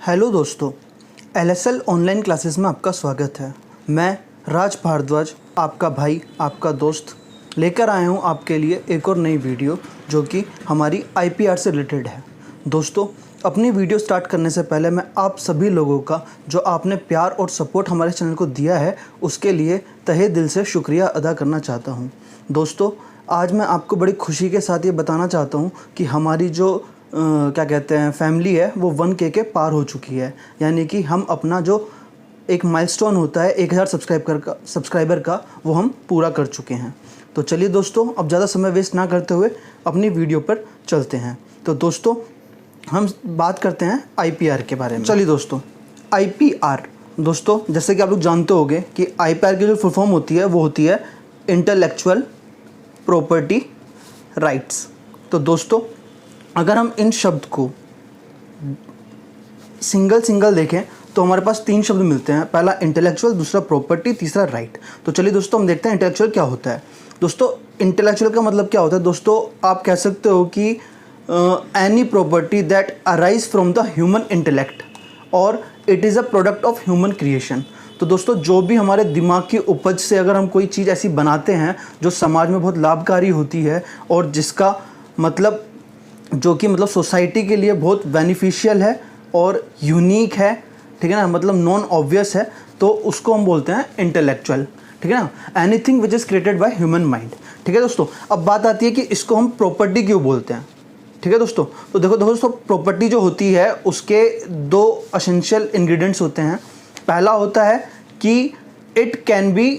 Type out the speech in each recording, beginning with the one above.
Hello दोस्तों, LSL online classes में आपका स्वागत है। मैं राज भारद्वाज, आपका भाई, आपका दोस्त, लेकर आया हूँ आपके लिए एक और नई वीडियो जो कि हमारी आईपीआर से रिलेटेड है। दोस्तों, अपनी वीडियो स्टार्ट करने से पहले मैं आप सभी लोगों का जो आपने प्यार और सपोर्ट हमारे चैनल को दिया है उसके लिए तहे दिल से शुक्रिया अदा करना चाहता हूँ। दोस्तों, आज मैं आपको बड़ी खुशी के साथ ये बताना चाहता हूँ कि हमारी जो क्या कहते हैं फैमिली है वो 1K के पार हो चुकी है। यानी कि हम अपना जो एक माइलस्टोन होता है 1000 सब्सक्राइबर का वो हम पूरा कर चुके हैं। तो चलिए दोस्तों, अब ज़्यादा समय वेस्ट ना करते हुए अपनी वीडियो पर चलते हैं। तो दोस्तों, हम बात करते हैं आईपीआर के बारे में। चलिए दोस्तों, आईपीआर दोस्तों जैसे कि आप लोग जानते होंगे कि आईपीआर की जो फुल फॉर्म होती है वो होती है इंटेलेक्चुअल प्रॉपर्टी राइट्स। तो दोस्तों, अगर हम इन शब्द को सिंगल देखें तो हमारे पास 3 शब्द मिलते हैं। पहला इंटेलेक्चुअल, दूसरा प्रॉपर्टी, तीसरा राइट। तो चलिए दोस्तों, हम देखते हैं इंटेलेक्चुअल क्या होता है। दोस्तों, इंटेलेक्चुअल का मतलब क्या होता है? दोस्तों, आप कह सकते हो कि any property that arise from the human intellect और it is a product of human creation. तो दोस्तों, जो भी हमारे दिमाग की उपज से अगर हम कोई चीज़ ऐसी बनाते हैं जो समाज में बहुत लाभकारी होती है और जिसका मतलब जो कि मतलब सोसाइटी के लिए बहुत बेनिफिशियल है और यूनिक है, ठीक है ना, मतलब नॉन ऑब्वियस है, तो उसको हम बोलते हैं इंटेलेक्चुअल। ठीक है ना, anything which is created by human mind. ठीक है दोस्तों, अब बात आती है कि इसको हम प्रॉपर्टी क्यों बोलते हैं। ठीक है दोस्तों, तो देखो दोस्तों, प्रॉपर्टी जो होती है उसके 2 एसेंशियल इंग्रेडिएंट्स होते हैं। पहला होता है कि इट कैन बी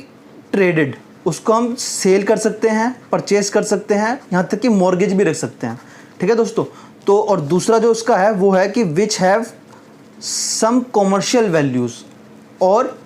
ट्रेडेड, उसको हम सेल कर सकते हैं, परचेज कर सकते हैं, यहाँ तक कि मॉर्गेज भी रख सकते हैं। ठीक है दोस्तों, तो और दूसरा जो उसका है वो है कि which have some commercial values और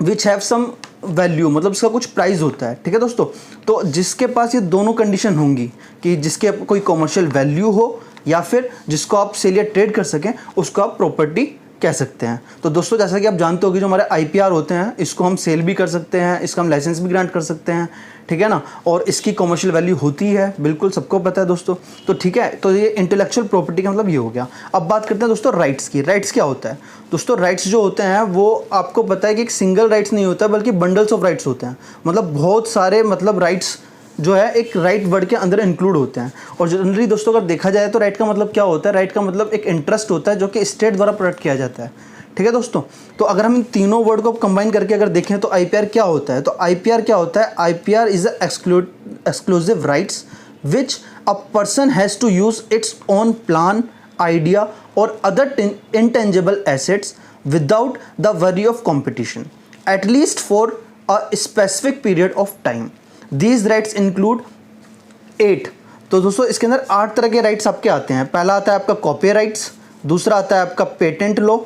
विच हैव सम वैल्यू, मतलब इसका कुछ प्राइस होता है। ठीक है दोस्तों, तो जिसके पास ये दोनों कंडीशन होंगी कि जिसके कोई कॉमर्शियल वैल्यू हो या फिर जिसको आप सेल या ट्रेड कर सकें, उसको आप प्रॉपर्टी कह सकते हैं। तो दोस्तों, जैसा कि आप जानते हो कि जो हमारे आईपीआर होते हैं इसको हम सेल भी कर सकते हैं, इसका हम लाइसेंस भी ग्रांट कर सकते हैं। ठीक है ना, और इसकी कमर्शियल वैल्यू होती है, बिल्कुल सबको पता है दोस्तों। तो ठीक है, तो ये इंटेलेक्चुअल प्रॉपर्टी का मतलब ये हो गया। अब बात करते हैं दोस्तों राइट्स की। राइट्स क्या होता है? दोस्तों, राइट्स जो होते हैं वो आपको पता है कि एक सिंगल राइट्स नहीं होता बल्कि बंडल्स ऑफ राइट्स होते हैं। मतलब बहुत सारे मतलब राइट्स जो है एक राइट वर्ड के अंदर इंक्लूड होते हैं। और जनरली दोस्तों अगर देखा जाए तो राइट का मतलब क्या होता है? राइट का मतलब एक इंटरेस्ट होता है जो कि स्टेट द्वारा प्रोटेक्ट किया जाता है। ठीक है दोस्तों, तो अगर हम इन तीनों वर्ड को कंबाइन करके अगर देखें तो आईपीआर क्या होता है? तो आईपीआर क्या होता है? IPR is exclusive rights which a person has to use its own plan, idea और other intangible assets without the worry of competition at least for a specific period of time. These rights include 8। तो दोस्तों, इसके अंदर 8 तरह के rights आपके आते हैं। पहला आता है आपका कॉपी राइट्स, दूसरा आता है आपका पेटेंट लॉ,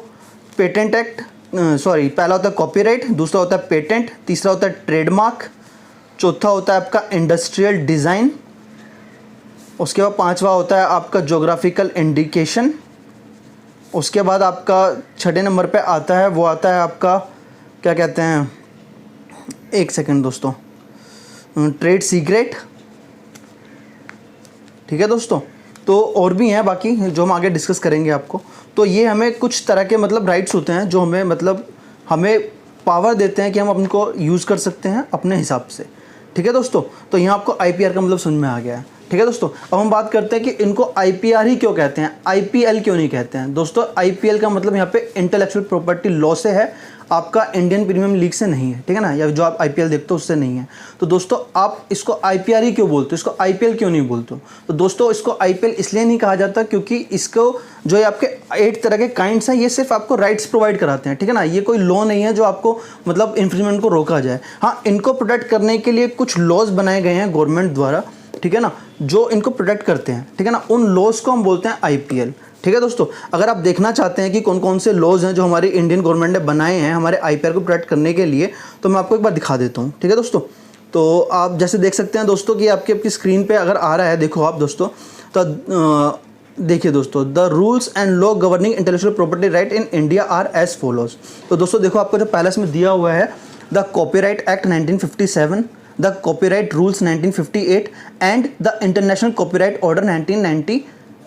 पेटेंट एक्ट, पहला होता है कॉपीराइट, दूसरा होता है पेटेंट, तीसरा होता है ट्रेडमार्क, चौथा होता है आपका इंडस्ट्रियल डिज़ाइन, उसके बाद 5वां होता है आपका ज्योग्राफिकल इंडिकेशन, उसके बाद आपका 6 नंबर पे आता है वो आता है आपका क्या कहते हैं, एक सेकंड दोस्तों, ट्रेड सीक्रेट। ठीक है दोस्तों, तो और भी हैं बाकी जो हम आगे डिस्कस करेंगे आपको। तो ये हमें कुछ तरह के मतलब राइट्स होते हैं जो हमें मतलब हमें पावर देते हैं कि हम उनको यूज़ कर सकते हैं अपने हिसाब से। ठीक है दोस्तों, तो यहाँ आपको आईपीआर का मतलब समझ में आ गया है। ठीक है दोस्तों, अब हम बात करते हैं कि इनको आईपीआर ही क्यों कहते हैं, आईपीएल क्यों नहीं कहते हैं। दोस्तों, आईपीएल का मतलब यहाँ पे इंटेलेक्चुअल प्रॉपर्टी लॉ से है, आपका इंडियन प्रीमियम लीग से नहीं है। ठीक है ना, या जो आप आईपीएल देखते हो उससे नहीं है। तो दोस्तों, आप इसको आईपीआर ही क्यों बोलते हो, इसको आईपीएल क्यों नहीं बोलते हो? तो दोस्तों, इसको आईपीएल इसलिए नहीं कहा जाता क्योंकि इसको जो है आपके 8 तरह के काइंड्स हैं, ये सिर्फ आपको राइट्स प्रोवाइड कराते हैं। ठीक है ना, ये कोई लॉ नहीं है जो आपको मतलब इन्फ्रिंजमेंट को रोका जाए। हाँ, इनको प्रोटेक्ट करने के लिए कुछ लॉज बनाए गए हैं गवर्नमेंट द्वारा, ठीक है ना, जो इनको प्रोटेक्ट करते हैं। ठीक है ना, उन लॉज को हम बोलते हैं आईपीएल। ठीक है दोस्तों, अगर आप देखना चाहते हैं कि कौन कौन से लॉज हैं जो हमारी इंडियन गवर्नमेंट ने बनाए हैं हमारे आईपीआर को प्रोटेक्ट करने के लिए, तो मैं आपको एक बार दिखा देता हूँ। ठीक है दोस्तों, तो आप जैसे देख सकते हैं दोस्तों कि आपकी स्क्रीन पे अगर आ रहा है, देखो आप दोस्तों, तो देखिए दोस्तों, the rules and law governing intellectual property right in India are as follows. तो दोस्तों देखो, आपको जो पहले इसमें दिया हुआ है the copyright act 1957, the copyright rules 1958 and the international copyright order 1999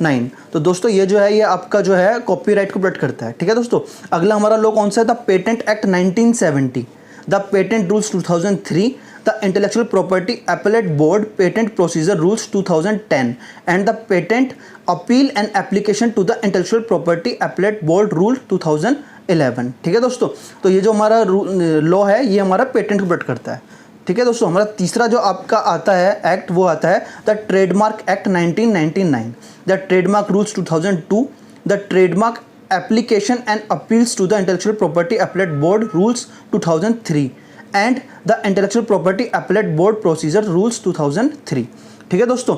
9। तो दोस्तों ये जो है ये आपका जो है कॉपीराइट को प्रोटेक्ट करता है। ठीक है दोस्तों, अगला हमारा लॉ कौन सा है? The patent act 1970, the patent rules 2003, the intellectual property appellate board patent procedure rules 2010 and the patent appeal and application to the intellectual property appellate board rule 2011। ठीक है दोस्तों, तो ये जो हमारा लॉ है ये हमारा पेटेंट को प्रोटेक्ट करता है। ठीक है दोस्तों, हमारा तीसरा जो आपका आता है एक्ट वो आता है the trademark act 1999, the trademark rules 2002, the trademark application and appeals to the intellectual property appellate board rules 2003 and the intellectual property appellate board procedure rules 2003। ठीक है दोस्तों,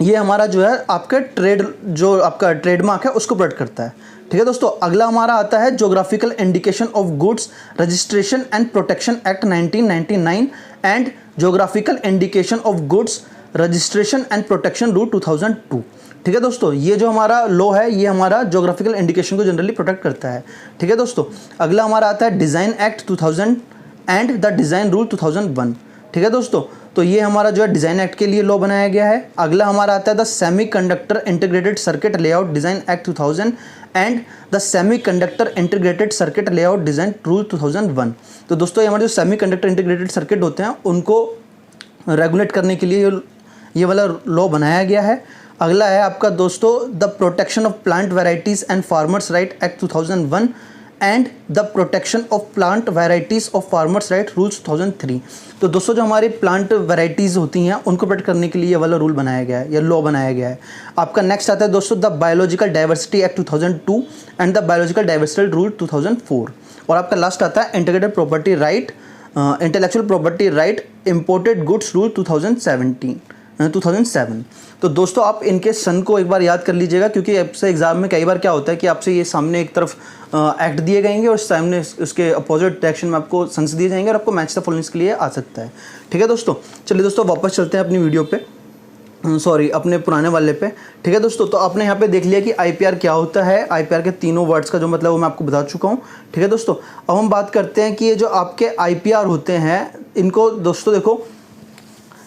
ये हमारा जो है आपका जो आपका ट्रेडमार्क है उसको प्रोटेक्ट करता है। ठीक है दोस्तों, अगला हमारा आता है geographical indication of goods registration and protection act 1999 and geographical indication of goods registration and protection rule 2002। ठीक है दोस्तों, ये जो हमारा लॉ है ये हमारा जोग्राफिकल इंडिकेशन को जनरली प्रोटेक्ट करता है। ठीक है दोस्तों, अगला हमारा आता है design act 2000 and the design rule 2001। ठीक है दोस्तों, तो ये हमारा जो है डिज़ाइन एक्ट के लिए लॉ बनाया गया है। अगला हमारा आता है the semi conductor integrated circuit layout design act 2000 and the semi conductor integrated circuit layout design rule 2001। तो दोस्तों ये हमारे जो सेमी कंडक्टर इंटीग्रेटेड सर्किट होते हैं उनको रेगुलेट करने के लिए ये वाला लॉ बनाया गया है। अगला है आपका दोस्तों the protection of plant varieties and farmers right act 2001 and the protection of plant varieties of farmers right rules 2003। तो दोस्तों जो हमारी प्लांट वेराइटीज़ होती हैं उनको प्रोटेक्ट करने के लिए ये वाला रूल बनाया गया है, ये लॉ बनाया गया है। आपका नेक्स्ट आता है दोस्तों the biological diversity act 2002 and the biological diversity rule 2004। और आपका लास्ट आता है integrated property right intellectual property right imported goods rule 2007। तो दोस्तों आप इनके सन को एक बार याद कर लीजिएगा, क्योंकि आपसे एग्जाम में कई बार क्या होता है कि आपसे ये सामने एक तरफ एक्ट दिए जाएंगे और सामने उसके अपोजिट डायरेक्शन में आपको सन्स दिए जाएंगे और आपको मैच द फॉलोइंग्स के लिए आ सकता है। ठीक है दोस्तों, चलिए दोस्तों वापस चलते हैं अपनी वीडियो पे, सॉरी अपने पुराने वाले पे। ठीक है दोस्तों, तो आपने यहाँ पे देख लिया कि आईपीआर क्या होता है। आईपीआर के तीनों वर्ड्स का जो मतलब वो मैं आपको बता चुका हूँ। ठीक है दोस्तों, अब हम बात करते हैं कि ये जो आपके आईपीआर होते हैं इनको दोस्तों देखो,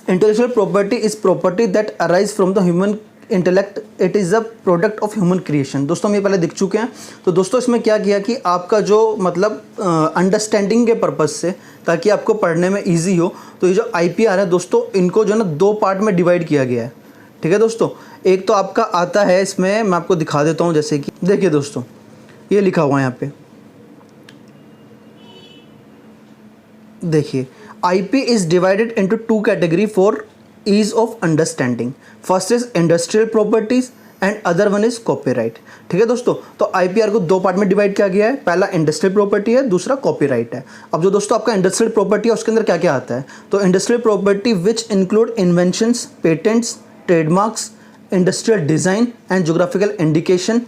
intellectual property is property that arise from the human intellect, it is a product of human creation. दोस्तों हम ये पहले दिख चुके हैं। तो दोस्तों इसमें क्या किया कि आपका जो मतलब अंडरस्टैंडिंग के पर्पज़ से, ताकि आपको पढ़ने में इजी हो, तो ये जो आईपीआर है दोस्तों इनको जो है ना दो पार्ट में डिवाइड किया गया है। ठीक है दोस्तों, एक तो आपका आता है इसमें, मैं आपको दिखा देता हूँ, जैसे कि देखिए दोस्तों ये लिखा हुआ है यहाँ पे, देखिए IP is divided into two category for ease of understanding. First is industrial properties and other one is copyright. ठीक है दोस्तों, तो IPR को दो पार्ट में डिवाइड किया गया है। पहला इंडस्ट्रियल प्रॉपर्टी है, दूसरा कॉपीराइट है। अब जो दोस्तों आपका इंडस्ट्रियल प्रॉपर्टी है उसके अंदर क्या क्या आता है, तो industrial property which include inventions, patents, trademarks, industrial design and geographical indication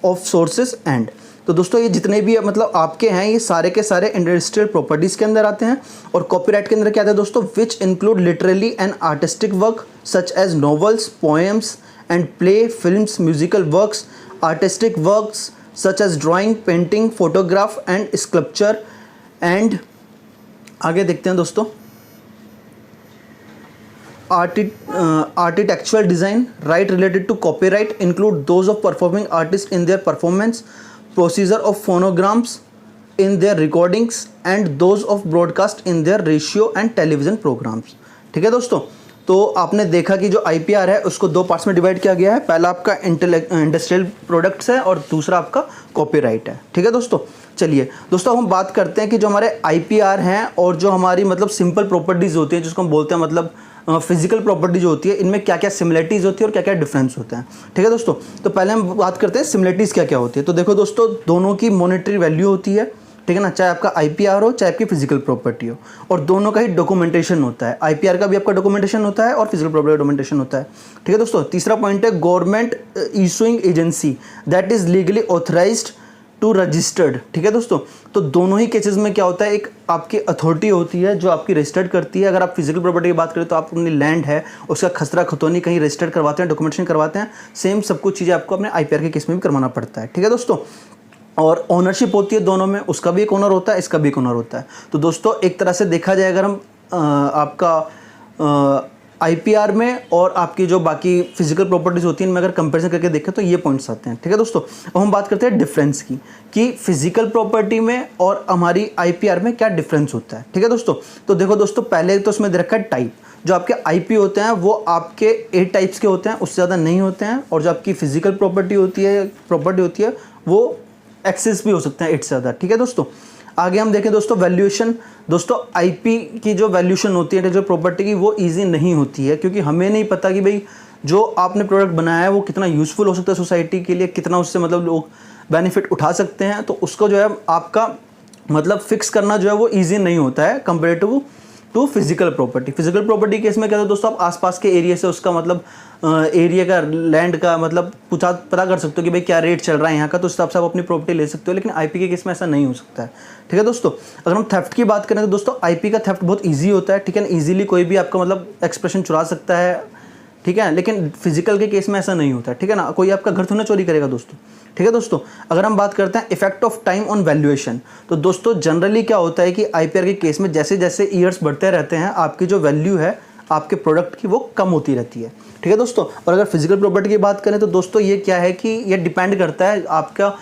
of sources and. तो दोस्तों ये जितने भी मतलब आपके हैं ये सारे के सारे इंडस्ट्रियल प्रॉपर्टीज़ के अंदर आते हैं। और कॉपीराइट के अंदर क्या आता है दोस्तों, which include literally and artistic work such as novels, poems and play, films, musical works, artistic works such as drawing, painting, photograph and sculpture. And आगे देखते हैं दोस्तों, architectural design right related to copyright include those of performing artists in their performance, procedure of phonograms in their recordings and those of broadcast in their ratio and television programs। ठीक है दोस्तों, तो आपने देखा कि जो आईपीआर है उसको दो पार्ट्स में डिवाइड किया गया है। पहला आपका इंडस्ट्रियल प्रोडक्ट्स है और दूसरा आपका कॉपीराइट है। ठीक है दोस्तों, चलिए दोस्तों हम बात करते हैं कि जो हमारे आईपीआर हैं और जो हमारी मतलब सिंपल प्रॉपर्टीज़ होती हैं जिसको हम बोलते हैं मतलब फिजिकल प्रॉपर्टी जो होती है, इनमें क्या क्या सिमिलरिटीज़ होती है और क्या क्या डिफरेंस होता है। ठीक है दोस्तों, तो पहले हम बात करते हैं सिमिलरिटीज़ क्या क्या होती है। तो देखो दोस्तों दोनों की मॉनेटरी वैल्यू होती है। ठीक है ना, चाहे आपका आईपीआर हो चाहे आपकी फिजिकल प्रॉपर्टी हो, और दोनों का ही डॉक्यूमेंटेशन होता है। आईपीआर का भी आपका डॉक्यूमेंटेशन होता है और फिजिकल प्रॉपर्टी का डॉक्यूमेंटेशन होता है। ठीक है दोस्तों, तीसरा पॉइंट है government issuing agency that is legally authorised to registered. ठीक है दोस्तों, तो दोनों ही केसेस में क्या होता है, एक आपकी अथॉरिटी होती है जो आपकी रजिस्टर्ड करती है। अगर आप फिजिकल प्रॉपर्टी की बात करें तो आप अपनी लैंड है उसका खसरा खतौनी कहीं रजिस्टर्ड करवाते हैं, डॉक्यूमेंटेशन करवाते हैं। सेम सब कुछ चीज़ें आपको अपने आईपीआर के केस में भी करवाना पड़ता है। ठीक है दोस्तों, और ओनरशिप होती है दोनों में, उसका भी एक ओनर होता है, इसका भी एक ओनर होता है। तो दोस्तों एक तरह से देखा जाए अगर हम आपका आईपीआर में और आपकी जो बाकी फिजिकल प्रॉपर्टीज होती हैं इनमें अगर कंपैरिजन करके देखें तो ये पॉइंट्स आते हैं। ठीक है दोस्तों, अब हम बात करते हैं डिफरेंस की कि फिजिकल प्रॉपर्टी में और हमारी आईपीआर में क्या डिफरेंस होता है। ठीक है दोस्तों, तो देखो दोस्तों, पहले तो उसमें दे रखा है टाइप। जो आपके आईपी होते हैं वो आपके 8 टाइप्स के होते हैं, उससे ज़्यादा नहीं होते हैं। और जो आपकी फिजिकल प्रॉपर्टी होती है वो एक्सेस भी हो सकते हैं 8 से ज़्यादा। ठीक है दोस्तों, आगे हम देखें दोस्तों वैल्यूएशन। दोस्तों आईपी की जो वैल्यूएशन होती है इंटेलेक्चुअल प्रॉपर्टी की वो इजी नहीं होती है, क्योंकि हमें नहीं पता कि भाई जो आपने प्रोडक्ट बनाया है वो कितना यूज़फुल हो सकता है सोसाइटी के लिए, कितना उससे मतलब लोग बेनिफिट उठा सकते हैं। तो उसको जो है आपका मतलब फिक्स करना जो है वो ईजी नहीं होता है comparative to physical property. Physical property case में क्या होता है दोस्तों, आप आसपास के एरिया से उसका मतलब एरिया का, लैंड का मतलब पता कर सकते हो कि भाई क्या रेट चल रहा है यहाँ का, तो उस हिसाब से आप अपनी प्रॉपर्टी ले सकते हो। लेकिन आईपी के केस में ऐसा नहीं हो सकता है। ठीक है दोस्तों, अगर हम थेफ्ट की बात करें तो दोस्तों आईपी का थेफ्ट बहुत ईजी होता है। ठीक है ना, ईजिली कोई भी आपका मतलब एक्सप्रेशन चुरा सकता है। ठीक है, लेकिन फिजिकल के केस में ऐसा नहीं होता है। ठीक है ना, कोई आपका घर थोड़ा चोरी करेगा दोस्तों। ठीक है दोस्तों, अगर हम बात करते हैं effect of time on valuation, तो दोस्तों जनरली क्या होता है कि आईपीआर के केस में जैसे जैसे ईयर्स बढ़ते रहते हैं आपकी जो वैल्यू है आपके प्रोडक्ट की वो कम होती रहती है। ठीक है दोस्तों, और अगर फिजिकल प्रॉपर्टी की बात करें तो दोस्तों ये क्या है कि ये डिपेंड करता है आपका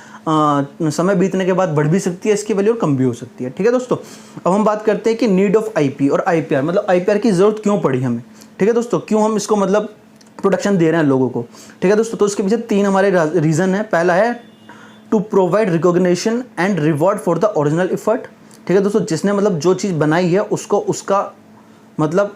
समय बीतने के बाद बढ़ भी सकती है इसकी वैल्यू और कम भी हो सकती है। ठीक है दोस्तों, अब हम बात करते हैं कि नीड ऑफ आईपी और आईपीआर, मतलब आईपीआर की ज़रूरत क्यों पड़ी हमें। ठीक है दोस्तों, क्यों हम इसको मतलब प्रोटेक्शन दे रहे हैं लोगों को। ठीक है दोस्तों, तो उसके पीछे 3 हमारे रीज़न है। पहला है to provide recognition and reward for the original effort. ठीक है दोस्तों, जिसने मतलब जो चीज़ बनाई है उसको उसका मतलब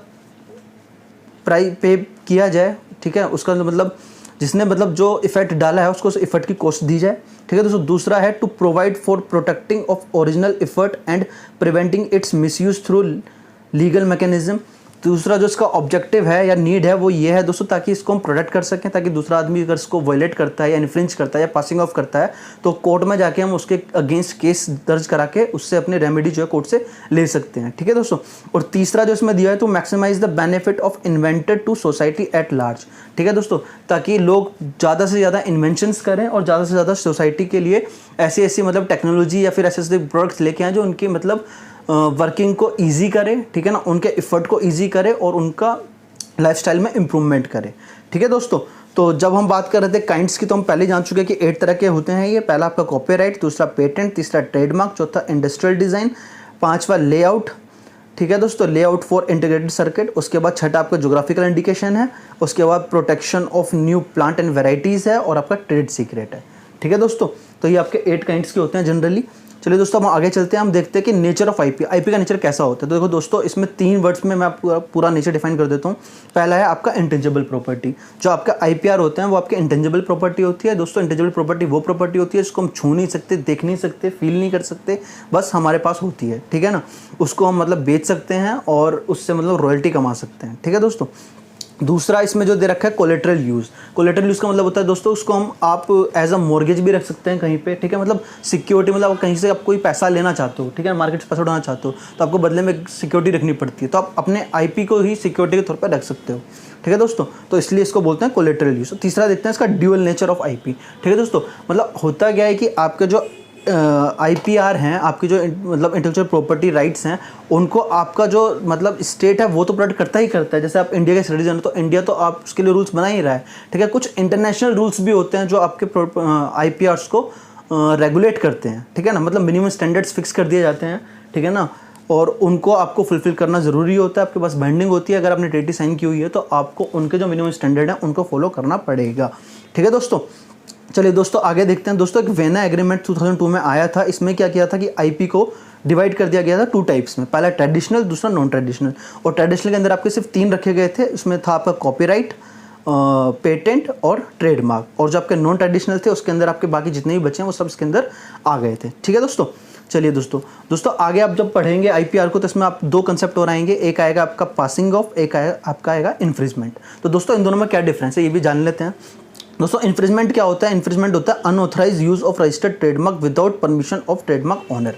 प्राइस पे किया जाए। ठीक है, उसका मतलब जिसने मतलब जो इफेक्ट डाला है उसको उस इफर्ट की कॉस्ट दी जाए। ठीक है दोस्तों, दूसरा है to provide for protecting of original effort and preventing its misuse through legal mechanism. दूसरा जो इसका ऑब्जेक्टिव है या नीड है वो ये है दोस्तों, ताकि इसको हम प्रोटेक्ट कर सकें, ताकि दूसरा आदमी अगर इसको वायलेट करता है या इन्फ्रिंज करता है या पासिंग ऑफ करता है तो कोर्ट में जाके हम उसके अगेंस्ट केस दर्ज करा के उससे अपनी रेमेडी जो है कोर्ट से ले सकते हैं। ठीक है दोस्तों, और तीसरा जो इसमें दिया है to maximise the benefit of inventor to society at large. ठीक है दोस्तों, ताकि लोग ज़्यादा से ज़्यादा इन्वेंशंस करें और ज़्यादा से ज़्यादा सोसाइटी के लिए ऐसी ऐसी मतलब टेक्नोलॉजी या फिर ऐसे ऐसे प्रोडक्ट्स लेके आएँ जो उनकी मतलब वर्किंग को इजी करे। ठीक है ना, उनके इफ़र्ट को इजी करे और उनका लाइफस्टाइल में इम्प्रूवमेंट करे। ठीक है दोस्तों, तो जब हम बात कर रहे थे काइंड्स की तो हम पहले जान चुके हैं कि 8 तरह के होते हैं ये। पहला आपका कॉपीराइट, दूसरा पेटेंट, तीसरा ट्रेडमार्क, चौथा इंडस्ट्रियल डिज़ाइन, पांचवा लेआउट। ठीक है दोस्तों, लेआउट फॉर इंटीग्रेटेड सर्किट। उसके बाद छठा आपका जोग्राफिकल इंडिकेशन है। उसके बाद protection of new plant and varieties है और आपका ट्रेड सीक्रेट है। ठीक है दोस्तों, तो ये आपके 8 काइंड्स के होते हैं जनरली। चलिए दोस्तों, हम आगे चलते हैं, हम देखते हैं कि नेचर ऑफ आईपी, आईपी का नेचर कैसा होता है। तो देखो दोस्तों, इसमें 3 वर्ड्स में मैं पूरा नेचर डिफाइन कर देता हूँ। पहला है आपका इंटेंजिबल प्रॉपर्टी। जो आपका आईपीआर होते हैं वो आपके इंटेंजिबल प्रॉपर्टी होती है। दोस्तों इंटेंजिबल प्रॉपर्टी वो प्रॉपर्टी होती है जिसको हम छू नहीं सकते, देख नहीं सकते, फील नहीं कर सकते, बस हमारे पास होती है। ठीक है ना, उसको हम मतलब बेच सकते हैं और उससे मतलब रॉयल्टी कमा सकते हैं। ठीक है दोस्तों, दूसरा इसमें जो दे रखा है कोलेटरल यूज़। कोलेटरल यूज़ का मतलब होता है दोस्तों उसको हम आप एज अ मॉर्गेज भी रख सकते हैं कहीं पे। ठीक है, मतलब सिक्योरिटी, मतलब कहीं से आप कोई पैसा लेना चाहते हो, ठीक है, मार्केट से पैसा उठाना चाहते हो तो आपको बदले में सिक्योरिटी रखनी पड़ती है, तो आप अपने आईपी को ही सिक्योरिटी के तौर पर रख सकते हो। ठीक है दोस्तों, तो इसलिए इसको बोलते हैं कोलेटरल यूज़। तीसरा देखते हैं इसका ड्यूअल नेचर ऑफ आईपी। ठीक है दोस्तों, मतलब होता क्या है कि आपके जो आईपीआर हैं, आपकी जो मतलब इंटेलेक्चुअल प्रॉपर्टी राइट्स हैं, उनको आपका जो मतलब स्टेट है वो तो प्रोटेक्ट करता ही करता है। जैसे आप इंडिया के सिटीजन हो तो इंडिया तो आप उसके लिए रूल्स बना ही रहा है। ठीक है, कुछ इंटरनेशनल रूल्स भी होते हैं जो आपके आईपीआर्स को रेगुलेट करते हैं। ठीक है ना, मतलब मिनिमम स्टैंडर्ड्स फिक्स कर दिए जाते हैं। ठीक है ना, और उनको आपको फुलफिल करना ज़रूरी होता है, आपके पास बाइंडिंग होती है। अगर आपने ट्रीटी साइन की हुई है तो आपको उनके जो मिनिमम स्टैंडर्ड है उनको फॉलो करना पड़ेगा। ठीक है दोस्तों, चलिए दोस्तों आगे देखते हैं। दोस्तों एक वेना एग्रीमेंट 2002 में आया था। इसमें क्या किया था कि आईपी को डिवाइड कर दिया गया था 2 टाइप्स में, पहला ट्रेडिशनल, दूसरा नॉन ट्रेडिशनल। और ट्रेडिशनल के अंदर आपके सिर्फ 3 रखे गए थे। उसमें था आपका कॉपीराइट, पेटेंट और ट्रेडमार्क। और जो आपके नॉन ट्रेडिशनल थे उसके अंदर आपके बाकी जितने भी बचे हैं वो सब इसके अंदर आ गए थे। ठीक है दोस्तों, चलिए दोस्तों आगे आप जब पढ़ेंगे आईपीआर को तो इसमें आप 2 कंसेप्ट और आएंगे। एक आएगा आपका पासिंग ऑफ, एक आपका आएगा इन्फ्रिंजमेंट। तो दोस्तों इन दोनों में क्या डिफरेंस है ये भी जान लेते हैं। दोस्तों इन्फ्रिंजमेंट क्या होता है? इन्फ्रिंजमेंट होता है unauthorise use of registered trademark without permission of trademark owner.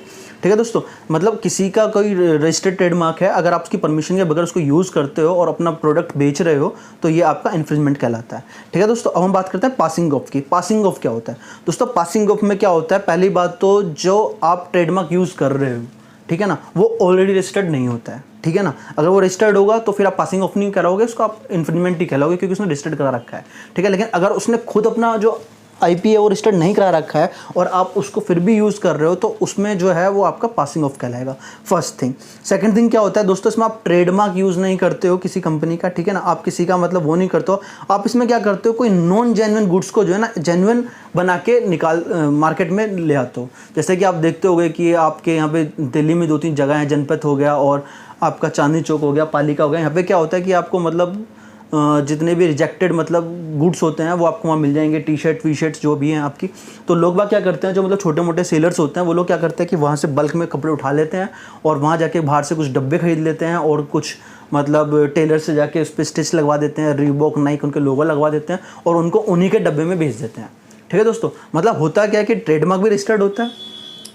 ठीक है दोस्तों, मतलब किसी का कोई रजिस्टर्ड ट्रेडमार्क है, अगर आप उसकी परमिशन के बगैर उसको यूज़ करते हो और अपना प्रोडक्ट बेच रहे हो तो ये आपका इन्फ्रिंजमेंट कहलाता है। ठीक है दोस्तों, अब हम बात करते हैं पासिंग ऑफ की। पासिंग ऑफ क्या होता है? दोस्तों पासिंग ऑफ में क्या होता है, पहली बात तो जो आप ट्रेडमार्क यूज़ कर रहे हो, ठीक है ना, वो ऑलरेडी रजिस्टर्ड नहीं होता है, ठीक है ना। अगर वो रजिस्टर्ड होगा तो फिर आप पासिंग ऑफ नहीं कराओगे, उसको आप इन्फ्रिंजमेंट ही कहलाओगे क्योंकि उसने रजिस्टर्ड करा रखा है, ठीक है। लेकिन अगर उसने खुद अपना जो IP है वो रजिस्टर्ड नहीं करा रखा है और आप उसको फिर भी यूज़ कर रहे हो तो उसमें जो है वो आपका पासिंग ऑफ कहलाएगा, फर्स्ट थिंग। सेकंड थिंग क्या होता है दोस्तों, इसमें आप ट्रेडमार्क यूज़ नहीं करते हो किसी कंपनी का, ठीक है ना, आप किसी का मतलब वो नहीं करते हो। आप इसमें क्या करते हो, कोई नॉन जेन्युइन गुड्स को जो है ना जेन्युइन बना के निकाल मार्केट में ले आते हो। जैसे कि आप देखते होगे कि आपके यहाँ पे दिल्ली में 2-3 जगह हैं, जनपथ हो गया और आपका चांदनी चौक हो गया, पालिका हो गया। यहाँ पे क्या होता है कि आपको मतलब जितने भी रिजेक्टेड मतलब गुड्स होते हैं वो आपको वहाँ मिल जाएंगे, टी-शर्ट वी शर्ट्स जो भी हैं आपकी। तो लोग बाग क्या करते हैं, जो मतलब छोटे मोटे सेलर्स होते हैं वो लोग क्या करते हैं कि वहाँ से बल्क में कपड़े उठा लेते हैं और वहाँ जाके बाहर से कुछ डब्बे खरीद लेते हैं और कुछ मतलब टेलर से जाके उस पर स्टिच लगवा देते हैं, रीबॉक नाइक उनके लोगो लगवा देते हैं और उनको उन्हीं के डब्बे में भेज देते हैं, ठीक है दोस्तों। मतलब होता क्या है कि ट्रेडमार्क भी रजिस्टर्ड होता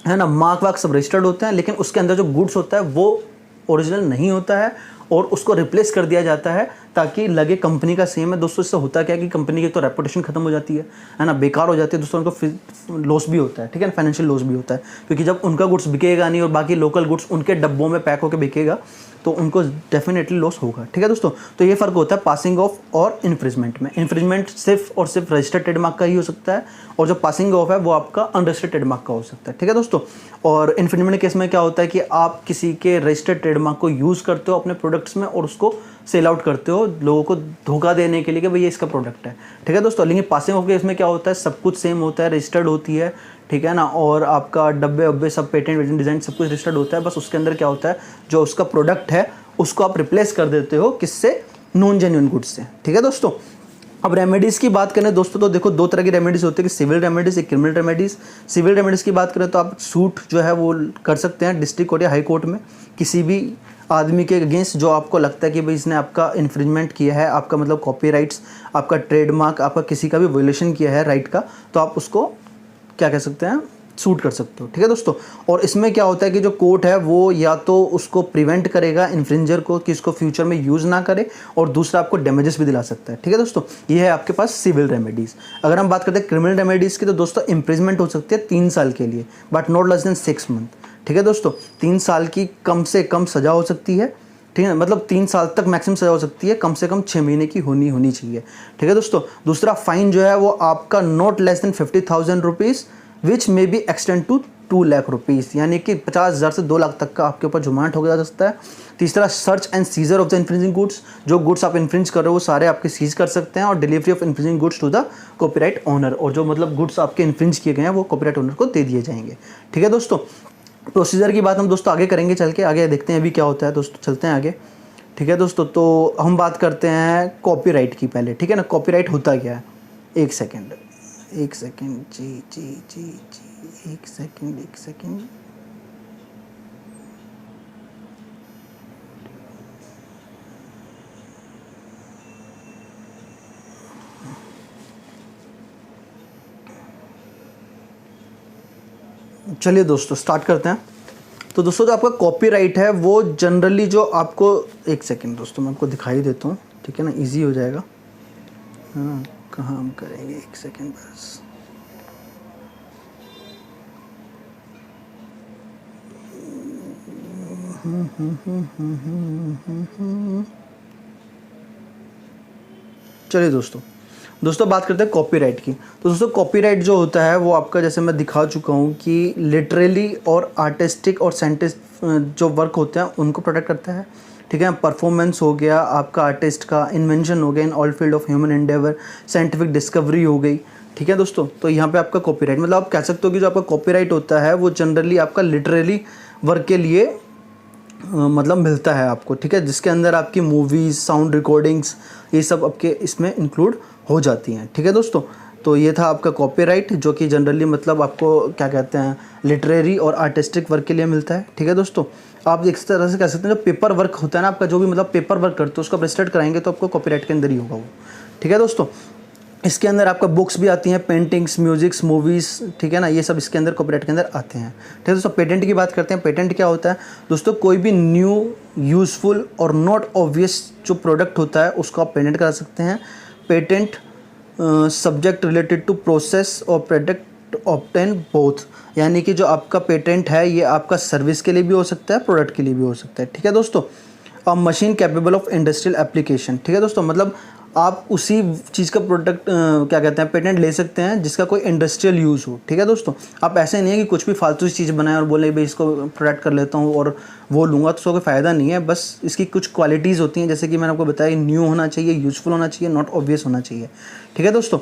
है ना, मार्क वार्क सब रजिस्टर्ड होते हैं, लेकिन उसके अंदर जो गुड्स होता है वो ओरिजिनल नहीं होता है और उसको रिप्लेस कर दिया जाता है ताकि लगे कंपनी का सेम है। दोस्तों इससे होता क्या है कि कंपनी की तो रेपुटेशन खत्म हो जाती है ना, बेकार हो जाती है दोस्तों, उनको लॉस भी होता है, ठीक है ना, फाइनेंशियल लॉस भी होता है क्योंकि जब उनका गुड्स बिकेगा नहीं और बाकी लोकल गुड्स उनके डब्बों में पैक होकर बिकेगा तो उनको डेफिनेटली लॉस होगा, ठीक है दोस्तों। तो ये फ़र्क होता है पासिंग ऑफ और इन्फ्रिंजमेंट में। इन्फ्रिंजमेंट सिर्फ और सिर्फ रजिस्टर्ड ट्रेडमार्क का ही हो सकता है और जो पासिंग ऑफ है वो आपका अनरजिस्टर्ड ट्रेडमार्क का हो सकता है, ठीक है दोस्तों। और इन्फ्रिंजमेंट केस में क्या होता है कि आप किसी के रजिस्टर्ड ट्रेडमार्क को यूज़ करते हो अपने प्रोडक्ट्स में और उसको सेल आउट करते हो लोगों को धोखा देने के लिए कि भाई ये इसका प्रोडक्ट है, ठीक है दोस्तों। लेकिन पासिंग ऑफ केस में क्या होता है, सब कुछ सेम होता है, रजिस्टर्ड होती है, ठीक है ना, और आपका डब्बे वब्बे सब पेटेंट वेटेंट डिज़ाइन सब कुछ रजिस्टर्ड होता है। बस उसके अंदर क्या होता है, जो उसका प्रोडक्ट है उसको आप रिप्लेस कर देते हो किससे, नॉन जेन्युइन गुड्स से, ठीक है दोस्तों। अब रेमेडीज़ की बात करें दोस्तों तो देखो 2 तरह की रेमेडीज़ होती है कि सिविल रेमेडीज़, एक क्रिमिनल रेमेडीज़। सिविल रेमेडीज़ की बात करें तो आप सूट जो है वो कर सकते हैं डिस्ट्रिक्ट कोर्ट या हाई कोर्ट में किसी भी आदमी के अगेंस्ट जो आपको लगता है कि भाई इसने आपका इन्फ्रिंजमेंट किया है, आपका मतलब कॉपीराइट्स, आपका ट्रेडमार्क, आपका किसी का भी वायलेशन किया है राइट का, तो आप उसको क्या कह सकते हैं, सूट कर सकते हो, ठीक है दोस्तों। और इसमें क्या होता है कि जो कोर्ट है वो या तो उसको प्रिवेंट करेगा इन्फ्रिंजर को कि इसको फ्यूचर में यूज़ ना करे और दूसरा आपको डैमेजेस भी दिला सकता है, ठीक है दोस्तों। ये है आपके पास सिविल रेमेडीज़। अगर हम बात करते हैं क्रिमिनल रेमेडीज़ की तो दोस्तों इम्प्रिजमेंट हो सकती है 3 साल के लिए but not less then 6 month, ठीक है दोस्तों। 3 साल की कम से कम सज़ा हो सकती है, ठीक है, मतलब 3 साल तक मैक्सिमम सज़ा हो सकती है, कम से कम 6 महीने की होनी चाहिए, ठीक है दोस्तों। दूसरा फाइन जो है वो आपका not less than 50,000 rupees which may be extend to 2 lakh rupees, यानी कि 50,000 से 2 लाख तक का आपके ऊपर जुर्माना ठोका जा सकता है। तीसरा search and seizure of the infringing goods, जो गुड्स आप इन्फ्रिंज कर रहे हो वो सारे आपके सीज कर सकते हैं और delivery of infringing goods to the copyright owner, और जो मतलब गुड्स आपके इन्फ्रिंज किए गए हैं वो कॉपीराइट ओनर को दे दिए जाएंगे, ठीक है दोस्तों। प्रोसीजर की बात हम दोस्तों आगे करेंगे, चल के आगे देखते हैं अभी क्या होता है दोस्तों, चलते हैं आगे, ठीक है दोस्तों। तो हम बात करते हैं कॉपीराइट की पहले, ठीक है ना। कॉपीराइट होता क्या है, एक सेकंड जी जी जी जी एक सेकंड। चलिए दोस्तों स्टार्ट करते हैं। तो दोस्तों जो आपका कॉपीराइट है वो जनरली जो आपको, एक सेकंड दोस्तों मैं आपको दिखाई देता हूँ, ठीक है ना, इजी हो जाएगा। हाँ कहाँ हम करेंगे, एक सेकंड बस। चलिए दोस्तों बात करते हैं कॉपीराइट की। तो दोस्तों कॉपीराइट जो होता है वो आपका, जैसे मैं दिखा चुका हूँ कि लिटरेली और आर्टिस्टिक और साइंटिस्ट जो वर्क होते हैं उनको प्रोटेक्ट करता है, ठीक है। परफॉर्मेंस हो गया आपका आर्टिस्ट का, इन्वेंशन हो गया in all field of human Endeavour, scientific discovery हो गई, ठीक है दोस्तों। तो यहाँ पे आपका कॉपीराइट मतलब आप कह सकते हो कि जो आपका कॉपीराइट होता है वो जनरली आपका लिटरेली वर्क के लिए मतलब मिलता है आपको, ठीक है, जिसके अंदर आपकी मूवीज़, साउंड रिकॉर्डिंग्स, ये सब आपके इसमें इंक्लूड हो जाती हैं, ठीक है दोस्तों। तो ये था आपका कॉपीराइट जो कि जनरली मतलब आपको क्या कहते हैं, लिटरेरी और आर्टिस्टिक वर्क के लिए मिलता है, ठीक है दोस्तों। आप इस तरह से कह सकते हैं जो पेपर वर्क होता है ना आपका, जो भी मतलब पेपर वर्क करते हो उसको आप रजिस्टर्ड कराएंगे तो आपको कॉपीराइट के अंदर ही होगा वो, ठीक है दोस्तों। इसके अंदर आपका बुक्स भी आती हैं, पेंटिंग्स, म्यूजिक्स, मूवीज़, ठीक है ना, ये सब इसके अंदर कॉपीराइट के अंदर आते हैं, ठीक है दोस्तों। पेटेंट की बात करते हैं। पेटेंट क्या होता है दोस्तों, कोई भी न्यू, यूज़फुल और नॉट ऑब्वियस जो प्रोडक्ट होता है उसको आप पेटेंट करा सकते हैं। Patent subject related to process और प्रोडक्ट ऑब्टेन बोथ, यानी कि जो आपका पेटेंट है ये आपका सर्विस के लिए भी हो सकता है, प्रोडक्ट के लिए भी हो सकता है। ठीक है दोस्तों। अब machine capable of industrial application, ठीक है दोस्तों, मतलब आप उसी चीज़ का प्रोडक्ट क्या कहते हैं पेटेंट ले सकते हैं जिसका कोई इंडस्ट्रियल यूज़ हो। ठीक है दोस्तों। आप ऐसे नहीं है कि कुछ भी फालतू सी चीज़ बनाए और बोले भाई इसको प्रोडक्ट कर लेता हूँ और वो लूँगा, तो उसका कोई फ़ायदा नहीं है। बस इसकी कुछ क्वालिटीज़ होती हैं, जैसे कि मैंने आपको बताया, न्यू होना चाहिए, यूज़फुल होना चाहिए, नॉट ऑब्वियस होना चाहिए। ठीक है दोस्तों।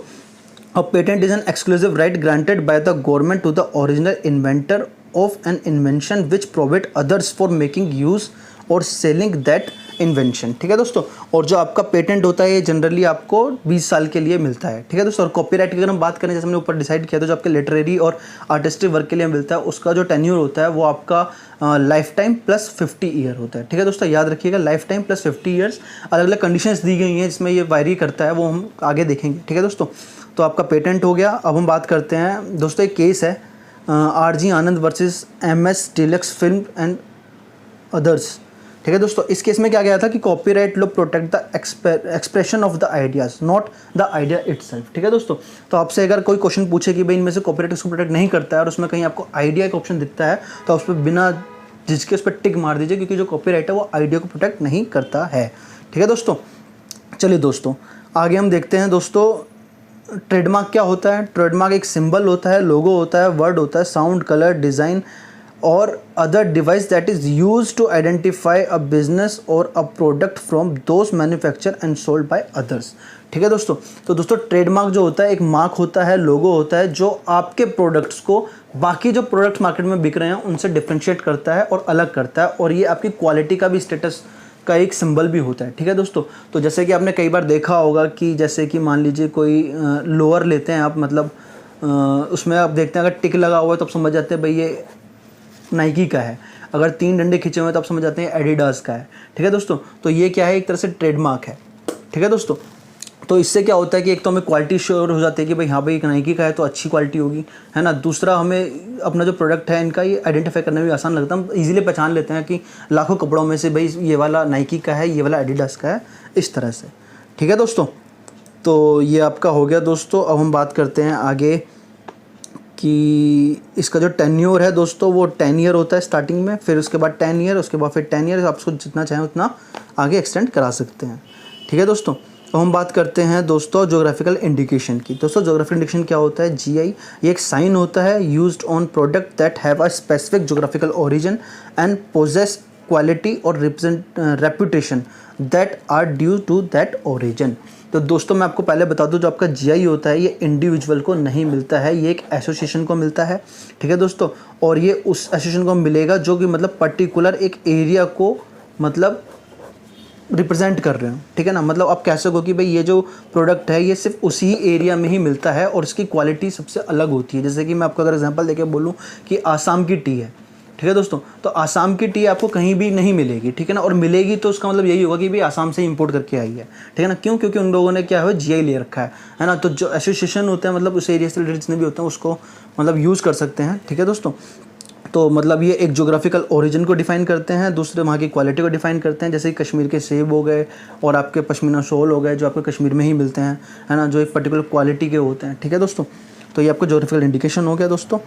A patent is an exclusive right granted by the government to the original inventor of an invention which prohibit others for making use और सेलिंग दैट इन्वेंशन। ठीक है दोस्तों। और जो आपका पेटेंट होता है ये जनरली आपको 20 साल के लिए मिलता है। ठीक है दोस्तों। और कॉपीराइट की अगर हम बात करें, जैसे हमने ऊपर डिसाइड किया था, जो आपके लिटरेरी और आर्टिस्टिक वर्क के लिए मिलता है उसका जो टेन्योर होता है वो आपका लाइफ टाइम प्लस 50 ईयर होता है। ठीक है दोस्तों, याद रखिएगा, लाइफ टाइम प्लस 50 ईयर्स। अलग अलग कंडीशंस दी गई हैं जिसमें ये वायरी करता है, वो हम आगे देखेंगे। ठीक है दोस्तों। तो आपका पेटेंट हो गया। अब हम बात करते हैं दोस्तों, एक केस है RG Anand versus MS deluxe film and others. ठीक है दोस्तों। इस केस में क्या गया था कि copyright law protect the expression of the ideas, not the idea itself. ठीक है दोस्तों। तो आपसे अगर कोई क्वेश्चन पूछे कि भाई इनमें से कॉपीराइट इसको प्रोटेक्ट नहीं करता है और उसमें कहीं आपको आइडिया का ऑप्शन दिखता है, तो उस पर बिना झिझके उस पर टिक मार दीजिए, क्योंकि जो कॉपीराइट है वो आइडिया को प्रोटेक्ट नहीं करता है। ठीक है दोस्तों। चलिए दोस्तों आगे हम देखते हैं दोस्तों, ट्रेडमार्क क्या होता है। ट्रेडमार्क एक सिंबल होता है, लोगो होता है, वर्ड होता है, साउंड, कलर, डिज़ाइन और other device that is use to identify a business और a product from those manufacture and sold by others. ठीक है दोस्तों। तो दोस्तों ट्रेडमार्क जो होता है एक मार्क होता है, लोगो होता है, जो आपके प्रोडक्ट्स को बाकी जो प्रोडक्ट्स मार्केट में बिक रहे हैं उनसे डिफ्रेंशिएट करता है और अलग करता है, और ये आपकी क्वालिटी का भी स्टेटस का एक सिंबल भी होता है। ठीक है दोस्तों। तो जैसे कि आपने कई बार देखा होगा कि जैसे कि मान लीजिए कोई लोअर लेते हैं आप, मतलब उसमें आप देखते हैं अगर टिक लगा हुआ है तो आप समझ जाते हैं भाई ये नाइकी का है, अगर 3 डंडे खींचे हुए हैं तो आप समझ जाते हैं एडिडास का है। ठीक है दोस्तों। तो ये क्या है, एक तरह से ट्रेडमार्क है। ठीक है दोस्तों। तो इससे क्या होता है कि एक तो हमें क्वालिटी श्योर हो जाती है कि भाई हाँ भाई एक नाइकी का है तो अच्छी क्वालिटी होगी, है ना। दूसरा हमें अपना जो प्रोडक्ट है इनका ये आइडेंटिफाई करने में भी आसान लगता है, हम इजीली पहचान लेते हैं कि लाखों कपड़ों में से भाई ये वाला नाइकी का है, ये वाला एडिडास का है, इस तरह से। ठीक है दोस्तों। तो ये आपका हो गया दोस्तों। अब हम बात करते हैं आगे कि इसका जो टेन्योर है दोस्तों वो 10 ईयर होता है स्टार्टिंग में, फिर उसके बाद 10 ईयर, उसके बाद फिर 10 ईयर, आप उसको जितना चाहें उतना आगे एक्सटेंड करा सकते हैं। ठीक है दोस्तों। तो हम बात करते हैं दोस्तों जोग्राफिकल इंडिकेशन की। दोस्तों जोग्राफिकल इंडिकेशन क्या होता है, GI, ये एक साइन होता है used on product that have a specific geographical origin and possess quality और reputation that are due to that origin. तो दोस्तों मैं आपको पहले बता दूं, जो आपका GI होता है ये इंडिविजुअल को नहीं मिलता है, ये एक एसोसिएशन को मिलता है। ठीक है दोस्तों। और ये उस एसोसिएशन को मिलेगा जो कि मतलब पर्टिकुलर एक एरिया को मतलब रिप्रेजेंट कर रहे हो। ठीक है ना। मतलब आप कह सको कि भाई ये जो प्रोडक्ट है ये सिर्फ उसी एरिया में ही मिलता है और इसकी क्वालिटी सबसे अलग होती है। जैसे कि मैं आपको अगर एग्जांपल देके बोलूँ कि आसाम की टी है, ठीक है दोस्तों, तो आसाम की टी आपको कहीं भी नहीं मिलेगी। ठीक है ना। और मिलेगी तो उसका मतलब यही होगा कि भाई आसाम से इंपोर्ट करके आई है। ठीक है ना। क्यों? क्योंकि उन लोगों ने क्या है GI ले रखा है ना। तो जो एसोसिएशन होते हैं मतलब उस एरिया से रिलेटेड जितने भी होते हैं उसको मतलब यूज़ कर सकते हैं। ठीक है दोस्तों। तो मतलब ये एक जोग्राफिकल ओरिजिन को डिफाइन करते हैं, दूसरे वहाँ की क्वालिटी को डिफाइन करते हैं। जैसे कि कश्मीर के सेब हो गए और आपके पश्मीना शॉल हो गए जो आपके कश्मीर में ही मिलते हैं, है ना, जो एक पर्टिकुलर क्वालिटी के होते हैं। ठीक है दोस्तों। तो ये आपको जोग्राफिकल इंडिकेशन हो गया दोस्तों।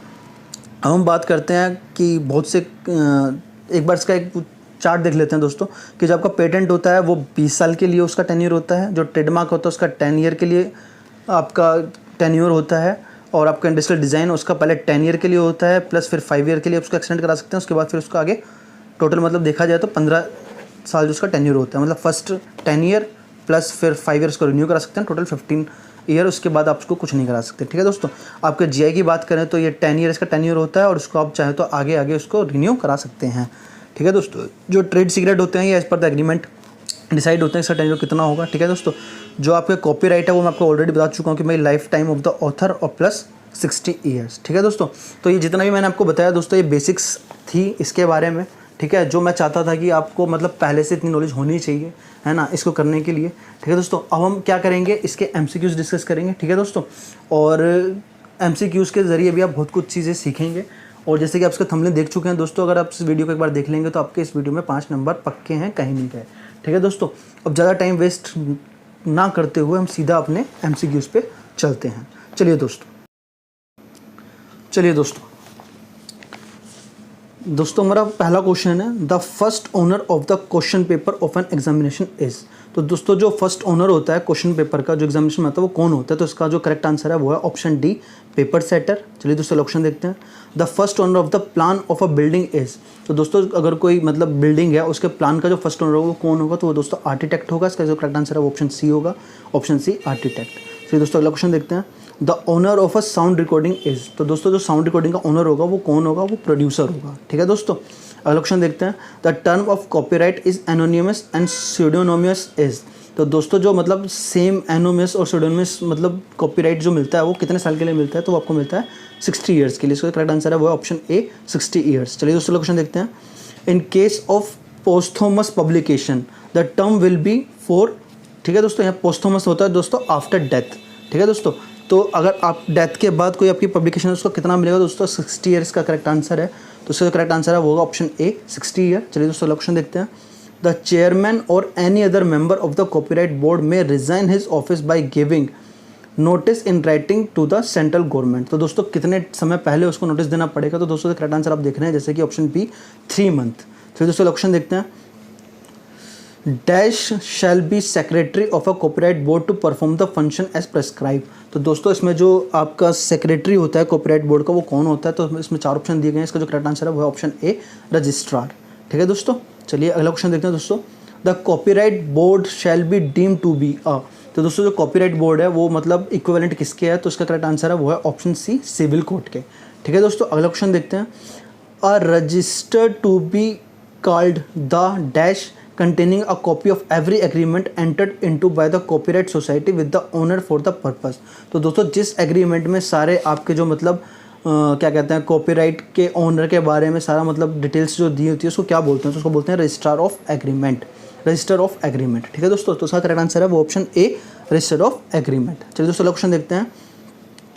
अब हम बात करते हैं कि बहुत से एक बार इसका एक चार्ट देख लेते हैं दोस्तों, कि जो आपका पेटेंट होता है वो 20 साल के लिए उसका टेन्योर होता है, जो ट्रेडमार्क होता है उसका 10 ईयर के लिए आपका टेन्योर होता है, और आपका इंडस्ट्रियल डिज़ाइन उसका पहले 10 ईयर के लिए होता है, प्लस फिर 5 ईयर के लिए उसको एक्सटेंड करा सकते हैं। उसके बाद फिर उसका आगे टोटल मतलब देखा जाए तो 15 साल जो उसका टेन्योर होता है, मतलब फर्स्ट 10 ईयर प्लस फिर 5 ईयर्स को रिन्यू करा सकते हैं, टोटल 15 ईयर। उसके बाद आप उसको कुछ नहीं करा सकते। ठीक है दोस्तों। आपके GI की बात करें तो ये 10 ईयर इसका टेन्योर होता है और उसको आप चाहे तो आगे आगे उसको रिन्यू करा सकते हैं। ठीक है दोस्तों। जो ट्रेड सीक्रेट होते हैं ये as per the agreement decide होते हैं इसका टेन्योर कितना होगा। ठीक है दोस्तों। जो आपके कॉपीराइट है वो मैं आपको ऑलरेडी बता चुका हूँ कि भाई life time of the author और प्लस 60 ईयर्स। ठीक है दोस्तों। तो ये जितना भी मैंने आपको बताया दोस्तों ये बेसिक्स थी इसके बारे में। ठीक है। जो मैं चाहता था कि आपको मतलब पहले से इतनी नॉलेज होनी चाहिए, है ना, इसको करने के लिए। ठीक है दोस्तों। अब हम क्या करेंगे, इसके MCQs डिस्कस करेंगे। ठीक है दोस्तों। और MCQs के ज़रिए भी आप बहुत कुछ चीज़ें सीखेंगे। और जैसे कि आप इसका थंबनेल देख चुके हैं दोस्तों, अगर आप इस वीडियो को एक बार देख लेंगे तो आपके इस वीडियो में 5 नंबर पक्के हैं, कहीं नहीं गए। ठीक है दोस्तों। अब ज़्यादा टाइम वेस्ट ना करते हुए हम सीधा अपने MCQs पे चलते हैं। चलिए दोस्तों, चलिए दोस्तों हमारा पहला क्वेश्चन है, the first owner of the question paper of an examination is. तो दोस्तों जो फर्स्ट ओनर होता है क्वेश्चन पेपर का, जो एग्जामिनेशन में आता है वो कौन होता है? तो इसका जो करेक्ट आंसर है वो है ऑप्शन डी, पेपर सेटर। चलिए दोस्तों ऑप्शन देखते हैं। The first owner of the plan of a building is. तो दोस्तों अगर कोई मतलब बिल्डिंग है उसके प्लान का जो फर्स्ट ओनर होगा वो कौन होगा? तो वो दोस्तों आर्किटेक्ट होगा। इसका जो करेक्ट आंसर है वो ऑप्शन सी होगा, ऑप्शन सी आर्किटेक्ट। चलिए दोस्तों अगला क्वेश्चन देखते हैं। The owner of a sound recording is. तो दोस्तों जो साउंड रिकॉर्डिंग का ओनर होगा वो कौन होगा? वो प्रोड्यूसर होगा। ठीक है दोस्तों, अगला क्वेश्चन देखते हैं। The term of copyright is anonymous and pseudonymous is. तो दोस्तों जो मतलब सेम एनोनिमस और स्यूडोनिमस मतलब कॉपीराइट जो मिलता है वो कितने साल के लिए मिलता है? तो वो आपको मिलता है 60 ईयर्स के लिए। इसका करेक्ट आंसर है वो है ऑप्शन ए, 60 ईयर्स। चलिए दोस्तों क्वेश्चन देखते हैं। In case of posthumous publication the term will be for. ठीक है दोस्तों, यहाँ पोस्थोमस होता है दोस्तों आफ्टर डेथ। ठीक है दोस्तों, तो अगर आप डेथ के बाद कोई आपकी पब्लिकेशन है उसको कितना मिलेगा दोस्तों? 60 ईयर्स का करेक्ट आंसर है। तो उसका करेक्ट आंसर है वो होगा ऑप्शन ए, 60 ईयर। चलिए दोस्तों क्वेश्चन देखते हैं। द चेयरमैन और any other member of the copyright board may resign his office by giving notice in writing to the central government. तो दोस्तों कितने समय पहले उसको नोटिस देना पड़ेगा? तो दोस्तों करेक्ट आंसर आप देख रहे हैं जैसे कि ऑप्शन बी, 3 मंथ। चलिए दोस्तों क्वेश्चन देखते हैं। Dash shall be secretary of a copyright board to perform the function as prescribe. तो दोस्तों इसमें जो आपका सेक्रेटरी होता है कॉपीराइट बोर्ड का वो कौन होता है? तो इसमें 4 ऑप्शन दिए गए हैं। इसका जो करेक्ट आंसर है वो है ऑप्शन ए, रजिस्ट्रार। ठीक है दोस्तों, चलिए अगला क्वेश्चन देखते हैं दोस्तों। The copyright board shall be deem to be a. तो दोस्तों जो कॉपीराइट बोर्ड है वो मतलब इक्विवेलेंट किसके है? तो इसका करेक्ट आंसर है वो है ऑप्शन सी, सिविल कोर्ट के। ठीक है दोस्तों, अगला क्वेश्चन देखते हैं। A register to be called the dash containing a copy of every agreement entered into by the copyright society with the owner for the purpose। तो दोस्तों जिस एग्रीमेंट में सारे आपके जो मतलब क्या कहते हैं कॉपीराइट के ओनर के बारे में सारा मतलब डिटेल्स जो दी होती है उसको क्या बोलते हैं? तो उसको बोलते हैं register of agreement, register of agreement. ठीक है दोस्तों, तो उसका करेक्ट आंसर है वो option A, register of agreement. चलिए दोस्तों क्वेश्चन देखते हैं।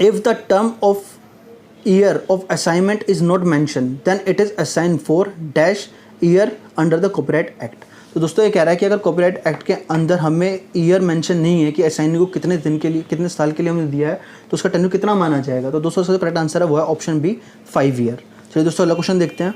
If the term of year of assignment is not mention then it is assign for dash year under the copyright act. तो दोस्तों ये कह रहा है कि अगर कॉपीराइट एक्ट के अंदर हमें ईयर मेंशन नहीं है कि असाइनी को कितने दिन के लिए कितने साल के लिए हमने दिया है तो उसका टेन्यूर कितना माना जाएगा? तो दोस्तों इसका करेक्ट आंसर है वो है ऑप्शन बी, 5 ईयर। चलिए दोस्तों अगला क्वेश्चन देखते हैं।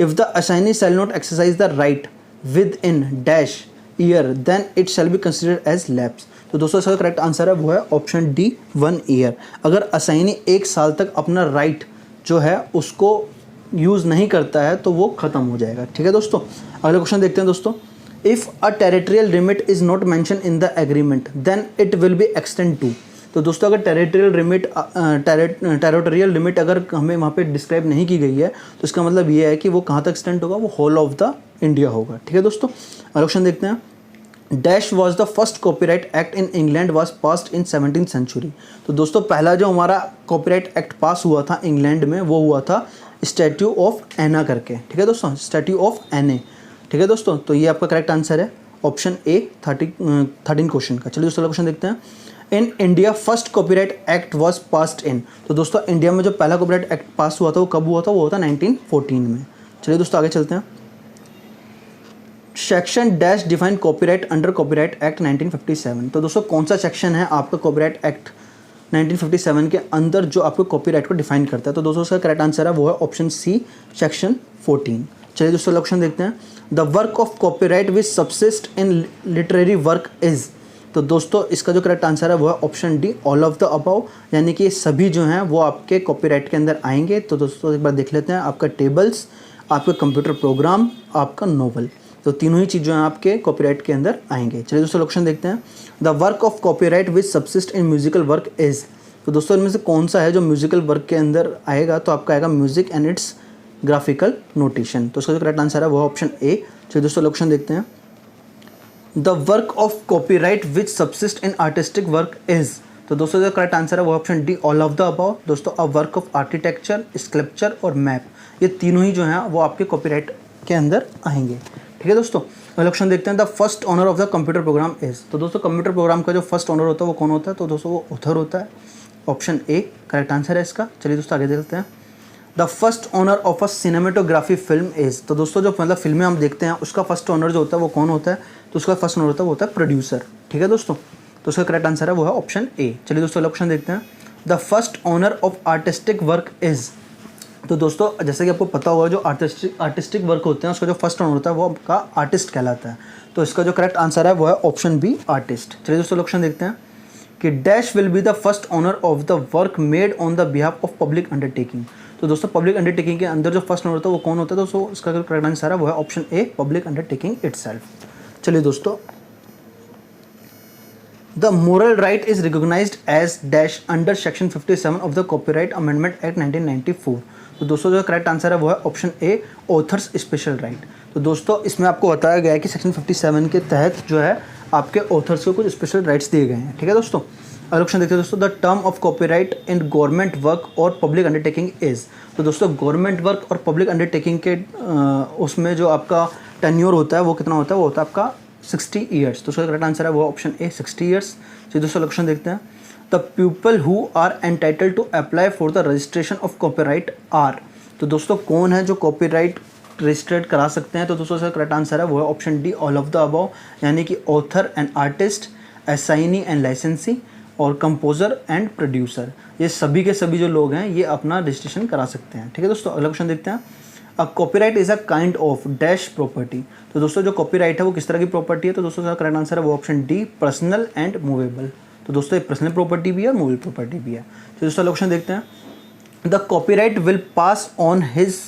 If the assignee shall not exercise the right within dash year then it shall be considered as lapse. तो दोस्तों इसका करेक्ट आंसर है वो है ऑप्शन डी, 1 ईयर। अगर असाइनी 1 साल तक अपना राइट जो है उसको यूज़ नहीं करता है तो वो ख़त्म हो जाएगा। ठीक है दोस्तों, अगला क्वेश्चन देखते हैं दोस्तों। If a territorial limit is not mention in the agreement then it will be extend to. तो दोस्तों अगर टेरिटोरियल लिमिट अगर हमें वहाँ पे डिस्क्राइब नहीं की गई है तो इसका मतलब ये है कि वो कहाँ तक एक्सटेंड होगा? वो होल ऑफ द इंडिया होगा। ठीक है दोस्तों, अगला क्वेश्चन देखते हैं। Dash was the first copyright act in England was passed in 17th century. तो दोस्तों पहला जो हमारा कॉपीराइट एक्ट पास हुआ था इंग्लैंड में वो हुआ था स्टैट्यू ऑफ एना करके। ठीक है दोस्तों, स्टैट्यू ऑफ एने। ठीक है दोस्तों, तो ये आपका करेक्ट आंसर है ऑप्शन ए, 13 क्वेश्चन का। चलिए दोस्तों क्वेश्चन देखते हैं। In India first copyright act was passed इन। तो दोस्तों इंडिया में जो पहला कॉपीराइट एक्ट पास हुआ था वो कब हुआ था? वो हुआ था 1914 में। चलिए दोस्तों आगे चलते हैं। Section dash define copyright under copyright act 1957। तो दोस्तों कौन सा सेक्शन है आपका कॉपीराइट एक्ट 1957 के अंदर जो आपको कॉपीराइट को डिफाइन करता है? तो दोस्तों उसका करेक्ट आंसर है वो है ऑप्शन सी, सेक्शन 14। चलिए दोस्तों क्वेश्चन देखते हैं। The work of copyright which subsist in literary work is. तो दोस्तों इसका जो करेक्ट आंसर है वो है option D, all of the above. यानी कि सभी जो हैं वो आपके कॉपीराइट के अंदर आएंगे। तो दोस्तों एक बार देख लेते हैं। आपका टेबल्स, आपका कंप्यूटर प्रोग्राम, आपका नोवेल, तो तीनों ही चीज़ें आपके कॉपीराइट के अंदर आएंगे। चलिए दोस्तों क्वेश्चन देखते हैं। The work of copyright which subsist in musical work is. तो दोस्तों इनमें से कौन सा है जो म्यूजिकल वर्क के अंदर आएगा? तो आपका आएगा music and it's graphical notation. तो उसका जो करेक्ट आंसर है वो ऑप्शन ए। चलिए दोस्तों क्वेश्चन देखते हैं। The work of copyright which subsist in artistic work is. तो दोस्तों जो करेक्ट आंसर है वो option D, all of the above. दोस्तों a work of architecture, sculpture और मैप, ये तीनों ही जो हैं वो आपके कॉपीराइट के अंदर आएंगे। ठीक है दोस्तों, अगला क्वेश्चन देखते हैं। The first owner of the computer program is. तो दोस्तों कंप्यूटर प्रोग्राम का जो फर्स्ट ओनर होता है वो कौन होता है? तो दोस्तों वो ऑथर होता है। ऑप्शन ए करेक्ट आंसर है इसका। चलिए दोस्तों आगे देखते हैं। The first owner of a cinematography film is. तो दोस्तों जो मतलब फिल्में हम देखते हैं उसका फर्स्ट ओनर जो होता है वो कौन होता है? तो उसका फर्स्ट ओनर होता है वो होता है प्रोड्यूसर। ठीक है दोस्तों, तो उसका करेक्ट आंसर है वो है ऑप्शन ए। चलिए दोस्तों अगला क्वेश्चन देखते हैं। The first owner of artistic work is. तो दोस्तों जैसे कि आपको पता होगा जो आर्टिस्टिक वर्क होते हैं उसका जो फर्स्ट ऑनर होता है वो आपका आर्टिस्ट कहलाता है। तो इसका जो करेक्ट आंसर है वो है ऑप्शन बी आर्टिस्ट। चलिए दोस्तों ऑप्शन देखते हैं कि dash will be the first owner of the work made on the behalf of public undertaking. तो दोस्तों पब्लिक अंडरटेकिंग के अंदर जो फर्स्ट ऑनर होता है वो कौन होता है? दोस्तों इसका जो करेक्ट आंसर है वो है option A public undertaking itself. चलिए दोस्तों, the moral right is recognised as dash under section 57 of the copyright amendment act 1994। तो दोस्तों जो करेक्ट आंसर है वो है option A author's special right. तो दोस्तों इसमें आपको बताया गया है कि सेक्शन 57 के तहत जो है आपके ऑथर्स को कुछ स्पेशल राइट्स दिए गए हैं। ठीक है दोस्तों, अगला ऑप्शन देखते हैं दोस्तों, the term of copyright in government work और पब्लिक अंडरटेकिंग इज। तो दोस्तों गवर्नमेंट वर्क और पब्लिक अंडरटेकिंग के उसमें जो आपका टेन्योर होता है वो कितना होता है? वो होता है आपका 60 ईयर्स। तो उसका करेक्ट आंसर है वो ऑप्शन ए 60 ईयर्स। चलिए दोस्तों ऑप्शन देखते हैं, the people who are entitled to apply for the registration of copyright are. तो दोस्तों कौन है जो कॉपीराइट रजिस्टर्ड करा सकते हैं? तो दोस्तों इसका करेक्ट आंसर है वो है option D all of the above, यानी कि author and artist, assignee and लाइसेंसी और कंपोजर एंड प्रोड्यूसर। ये सभी के सभी जो लोग हैं ये अपना रजिस्ट्रेशन करा सकते हैं। ठीक है दोस्तों, अगला क्वेश्चन देखते हैं, a copyright is a kind of dash property. तो दोस्तों जो कॉपीराइट है वो किस तरह की प्रॉपर्टी है? तो दोस्तों इसका करेक्ट आंसर है वो option D personal and movable. तो दोस्तों ये पर्सनल प्रॉपर्टी भी है और मूवेबल प्रॉपर्टी भी है। तो दोस्तों क्वेश्चन देखते हैं, the copyright will pass on his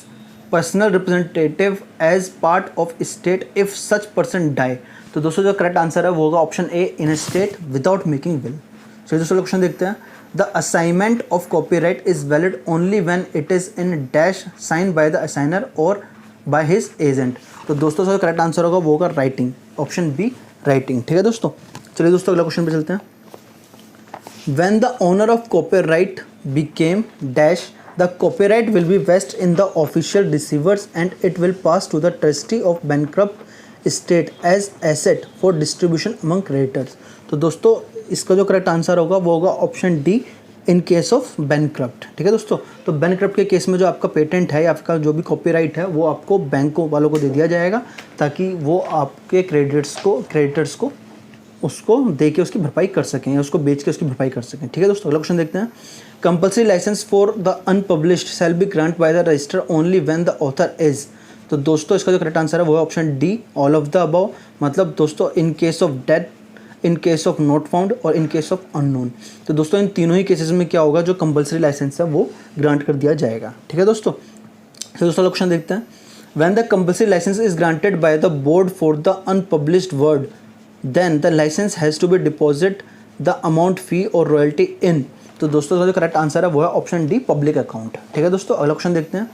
personal representative as part of state if such person die. तो दोस्तों जो करेक्ट आंसर है वो होगा option A intestate without making will. चलिए दोस्तों क्वेश्चन देखते हैं, the assignment of copyright is valid only when it is in dash sign by the assigner और बाय हिज एजेंट। तो दोस्तों जो करेक्ट आंसर होगा वो होगा राइटिंग, ऑप्शन बी राइटिंग। ठीक है दोस्तों, चलिए दोस्तों अगला क्वेश्चन पे चलते हैं, when the owner of copyright became dash, the copyright will be vested in the official receivers and it will pass to the trustee of bankrupt state as asset for distribution among creditors। तो दोस्तों इसका जो correct answer होगा वो होगा option D in case of bankrupt. ठीक है दोस्तों, तो बैंकक्रप्ट के केस में जो आपका पेटेंट है या आपका जो भी कॉपीराइट है वो आपको बैंकों वालों को दे दिया जाएगा ताकि वो आपके क्रेडिटर्स को उसको दे के उसकी भरपाई कर सकें या उसको बेच के उसकी भरपाई कर सकें। ठीक है दोस्तों, अगला क्वेश्चन देखते हैं, compulsory licence for the unpublished shall be grant by the register only when the author is. तो दोस्तों इसका जो करेक्ट आंसर है वो है option D all of the above. मतलब दोस्तों in case of death, in case of not found और इन केस ऑफ अननोन। तो दोस्तों इन तीनों ही केसेस में क्या होगा, जो कंपल्सरी लाइसेंस है वो ग्रांट कर दिया जाएगा। ठीक है दोस्तों, तो दोस्तों क्वेश्चन देखते हैं, when the compulsory licence is granted by the board for the unpublished word then the license has to be deposit the amount fee or royalty in। तो दोस्तों जो करेक्ट आंसर है वो है ऑप्शन डी पब्लिक अकाउंट। ठीक है दोस्तों, अगला क्वेश्चन देखते हैं,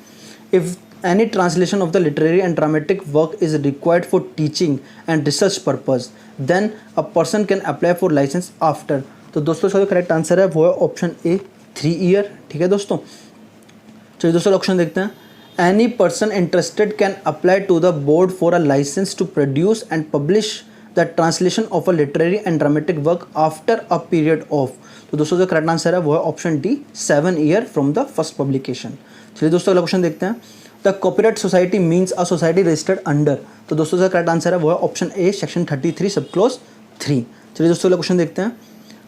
if any translation of the literary and dramatic work is required for teaching and research purpose then a person can apply for licence after. तो दोस्तों जो करेक्ट आंसर है वो है ऑप्शन ए 3 ईयर। ठीक है दोस्तों, चलिए दोस्तों क्वेश्चन देखते हैं, any person interested can apply to the board for a licence to produce and publish the translation of a literary and dramatic work after a period of. तो दोस्तों जो करेक्ट आंसर है वो है option D 7 year from the first publication. चलिए दोस्तों अगला question देखते हैं, the copyright society means a society registered under. तो दोस्तों जो करेक्ट आंसर है वो है ऑप्शन ए सेक्शन 33 सब क्लोज 3। चलिए दोस्तों अगला क्वेश्चन देखते हैं,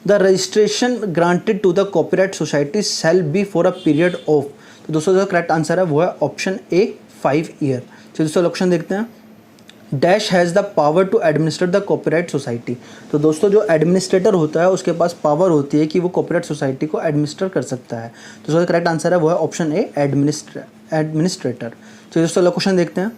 the registration granted to the copyright society shall be for a period of. तो दोस्तों जो करेक्ट आंसर है वो है ऑप्शन ए 5 ईयर। चलिए दोस्तों क्वेश्चन देखते हैं, dash has the power to administer the copyright society. तो दोस्तों जो एडमिनिस्ट्रेटर होता है उसके पास पावर होती है कि वो कॉपीराइट सोसाइटी को एडमिनिस्टर कर सकता है। तो उसका करेक्ट आंसर है वो है ऑप्शन ए एडमिनिस्ट्रेटर। तो दोस्तों अगला क्वेश्चन देखते हैं,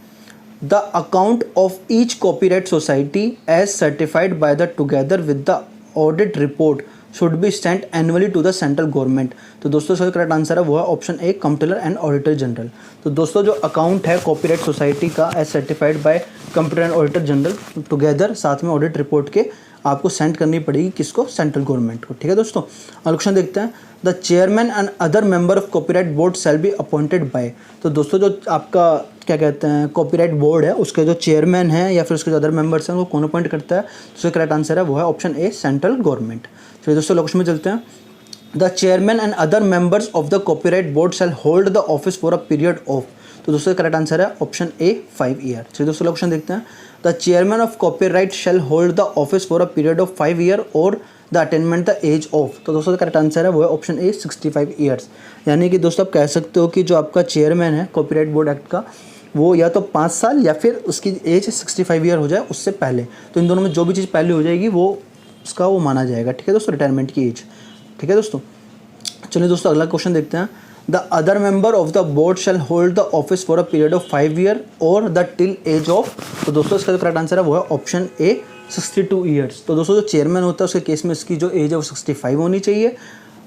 the account of each copyright society as certified by the together with the audit report should be sent annually to the central government. तो दोस्तों इसका करेक्ट आंसर है वो है option A comptroller and auditor general. तो दोस्तों जो account है कॉपीराइट सोसाइटी का as certified by comptroller and auditor general together साथ में ऑडिट रिपोर्ट के आपको सेंड करनी पड़ेगी किसको, सेंट्रल गवर्नमेंट को। ठीक है दोस्तों, क्वेश्चन देखते हैं, the chairman and other member of copyright board shall be appointed by. तो दोस्तों जो आपका क्या कहते हैं कॉपीराइट बोर्ड है उसके जो चेयरमैन है या फिर उसके जो अदर मेंबर्स हैं वो कौन अपॉइंट करता है, तो उसका करेक्ट आंसर है वो है ऑप्शन ए सेंट्रल गवर्नमेंट। चलिए दोस्तों क्वेश्चन में चलते हैं, the chairman and other members of the copyright board shall hold the office for a period of. तो दोस्तों करेक्ट आंसर है ऑप्शन ए 5 ईयर। चलिए दोस्तों क्वेश्चन देखते हैं, the chairman of copyright shall hold the office for a period of 5 year और the attainment the age of. तो दोस्तों करेक्ट आंसर है वो है ऑप्शन ए 65 ईयर्स। यानी कि दोस्तों आप कह सकते हो कि जो आपका चेयरमैन है कॉपीराइट बोर्ड एक्ट का, वो या तो 5 साल या फिर उसकी एज 65 ईयर हो जाए उससे पहले। तो इन दोनों में जो भी चीज़ पहले हो जाएगी वो उसका वो माना जाएगा। ठीक है दोस्तों, रिटायरमेंट की एज। ठीक है दोस्तों, चलिए दोस्तों अगला क्वेश्चन देखते हैं। The other member of the board shall hold the office for a period of 5 year और द टिल एज ऑफ। तो दोस्तों इसका जो करेक्ट आंसर है वो है ऑप्शन ए 62 ईयर्स। तो दोस्तों जो चेयरमैन होता है उसके केस में इसकी जो एज है वो 65 होनी चाहिए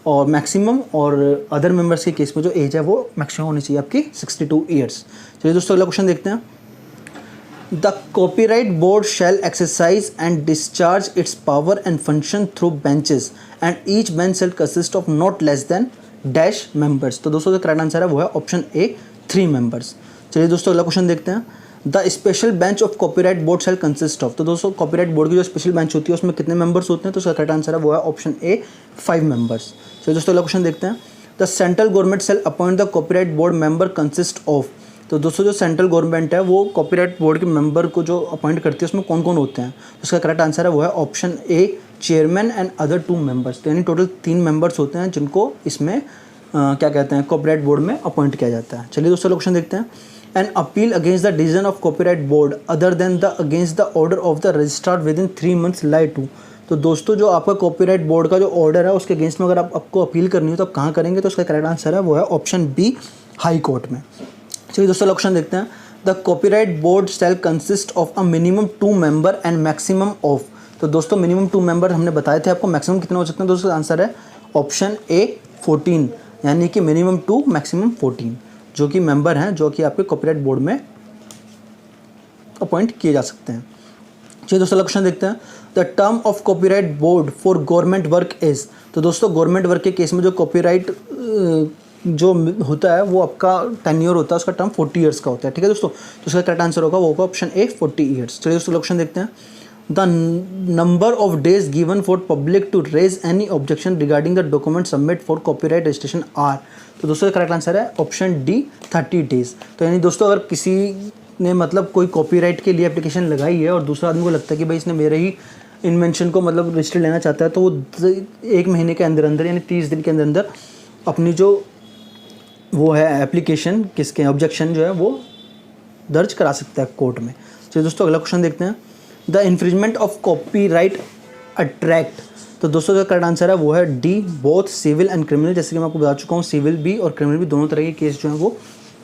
और मैक्सिमम, और अदर मेंबर्स के केस में जो एज है वो मैक्सिमम होनी चाहिए आपकी 62 ईयर्स। चलिए दोस्तों अगला क्वेश्चन देखते हैं। The copyright board shall exercise and discharge its power and function through benches and each bench shall consist of not less than dash members. तो दोस्तों जो करेक्ट आंसर है वो है ऑप्शन ए 3 मेंबर्स। चलिए दोस्तों अगला क्वेश्चन देखते हैं। The special bench of copyright board shell consist of. तो दोस्तों कॉपीराइट बोर्ड की जो स्पेशल बेंच होती है उसमें कितने मेंबर्स होते हैं? तो उसका करेक्ट आंसर है वो है ऑप्शन ए 5 मेंबर्स। चलिए दोस्तों अगला क्वेश्चन देखते हैं। The central government shall appoint the copyright board member consist of. तो दोस्तों जो सेंट्रल गवर्नमेंट है वो कॉपीराइट बोर्ड के मेंबर को जो अपॉइंट करती है उसमें कौन कौन होते हैं? तो उसका करेक्ट आंसर है वो है option A chairman and other 2 members. तो यानी टोटल 3 मेंबर्स होते हैं जिनको इसमें क्या कहते हैं कॉपीराइट बोर्ड में अपॉइंट किया जाता है। चलिए दोस्तों क्वेश्चन देखते हैं। An appeal against the decision of copyright board other than the against the order of the registrar within 3 months lie to. तो दोस्तों जो आपका कॉपीराइट बोर्ड का जो ऑर्डर है उसके अगेंस्ट में अगर आपको अपील करनी हो तो आप कहाँ करेंगे? तो उसका करेक्ट आंसर है वो है ऑप्शन बी हाई कोर्ट में। चलिए दोस्तों क्वेश्चन देखते हैं। The copyright board shell consist of a minimum 2 member and maximum of. तो दोस्तों मिनिमम 2 मेंबर हमने बताए थे आपको, मैक्सिमम कितने हो सकते हैं? दोस्तों आंसर है ऑप्शन ए 14, यानी कि मिनिमम 2 मैक्सिमम 14 जो कि मेंबर हैं जो कि आपके कॉपीराइट बोर्ड में अपॉइंट किए जा सकते हैं। चलिए दोस्तों क्वेश्चन देखते हैं। The term of copyright board for government work is. तो दोस्तों गवर्नमेंट वर्क के केस में जो कॉपीराइट जो होता है वो आपका टेन्योर होता है, उसका टर्म 40 ईयर्स का होता है। ठीक है दोस्तों, तो उसका करेक्ट आंसर होगा वो होगा ऑप्शन ए 40 ईयर्स। चलिए दोस्तों क्वेश्चन देखते हैं। The number of days given for public to raise any objection regarding the document submit for copyright registration are. तो दोस्तों करेक्ट आंसर है ऑप्शन डी 30 डेज। तो यानी दोस्तों अगर किसी ने मतलब कोई कॉपीराइट के लिए एप्लीकेशन लगाई है और दूसरा आदमी को लगता है कि भाई इसने मेरे ही इन्वेंशन को मतलब रजिस्टर लेना चाहता है, तो वो 1 महीने के अंदर अंदर यानी 30 दिन के अंदर अंदर अपनी जो वो है एप्लीकेशन किसके ऑब्जेक्शन जो है वो दर्ज करा सकता है कोर्ट में। चलिए दोस्तों अगला क्वेश्चन देखते हैं। The infringement of copyright attract. तो दोस्तों जो करेक्ट आंसर है वो है D both civil and criminal. जैसे कि मैं आपको बता चुका हूँ सिविल भी और क्रिमिनल भी दोनों तरह के केस जो है वो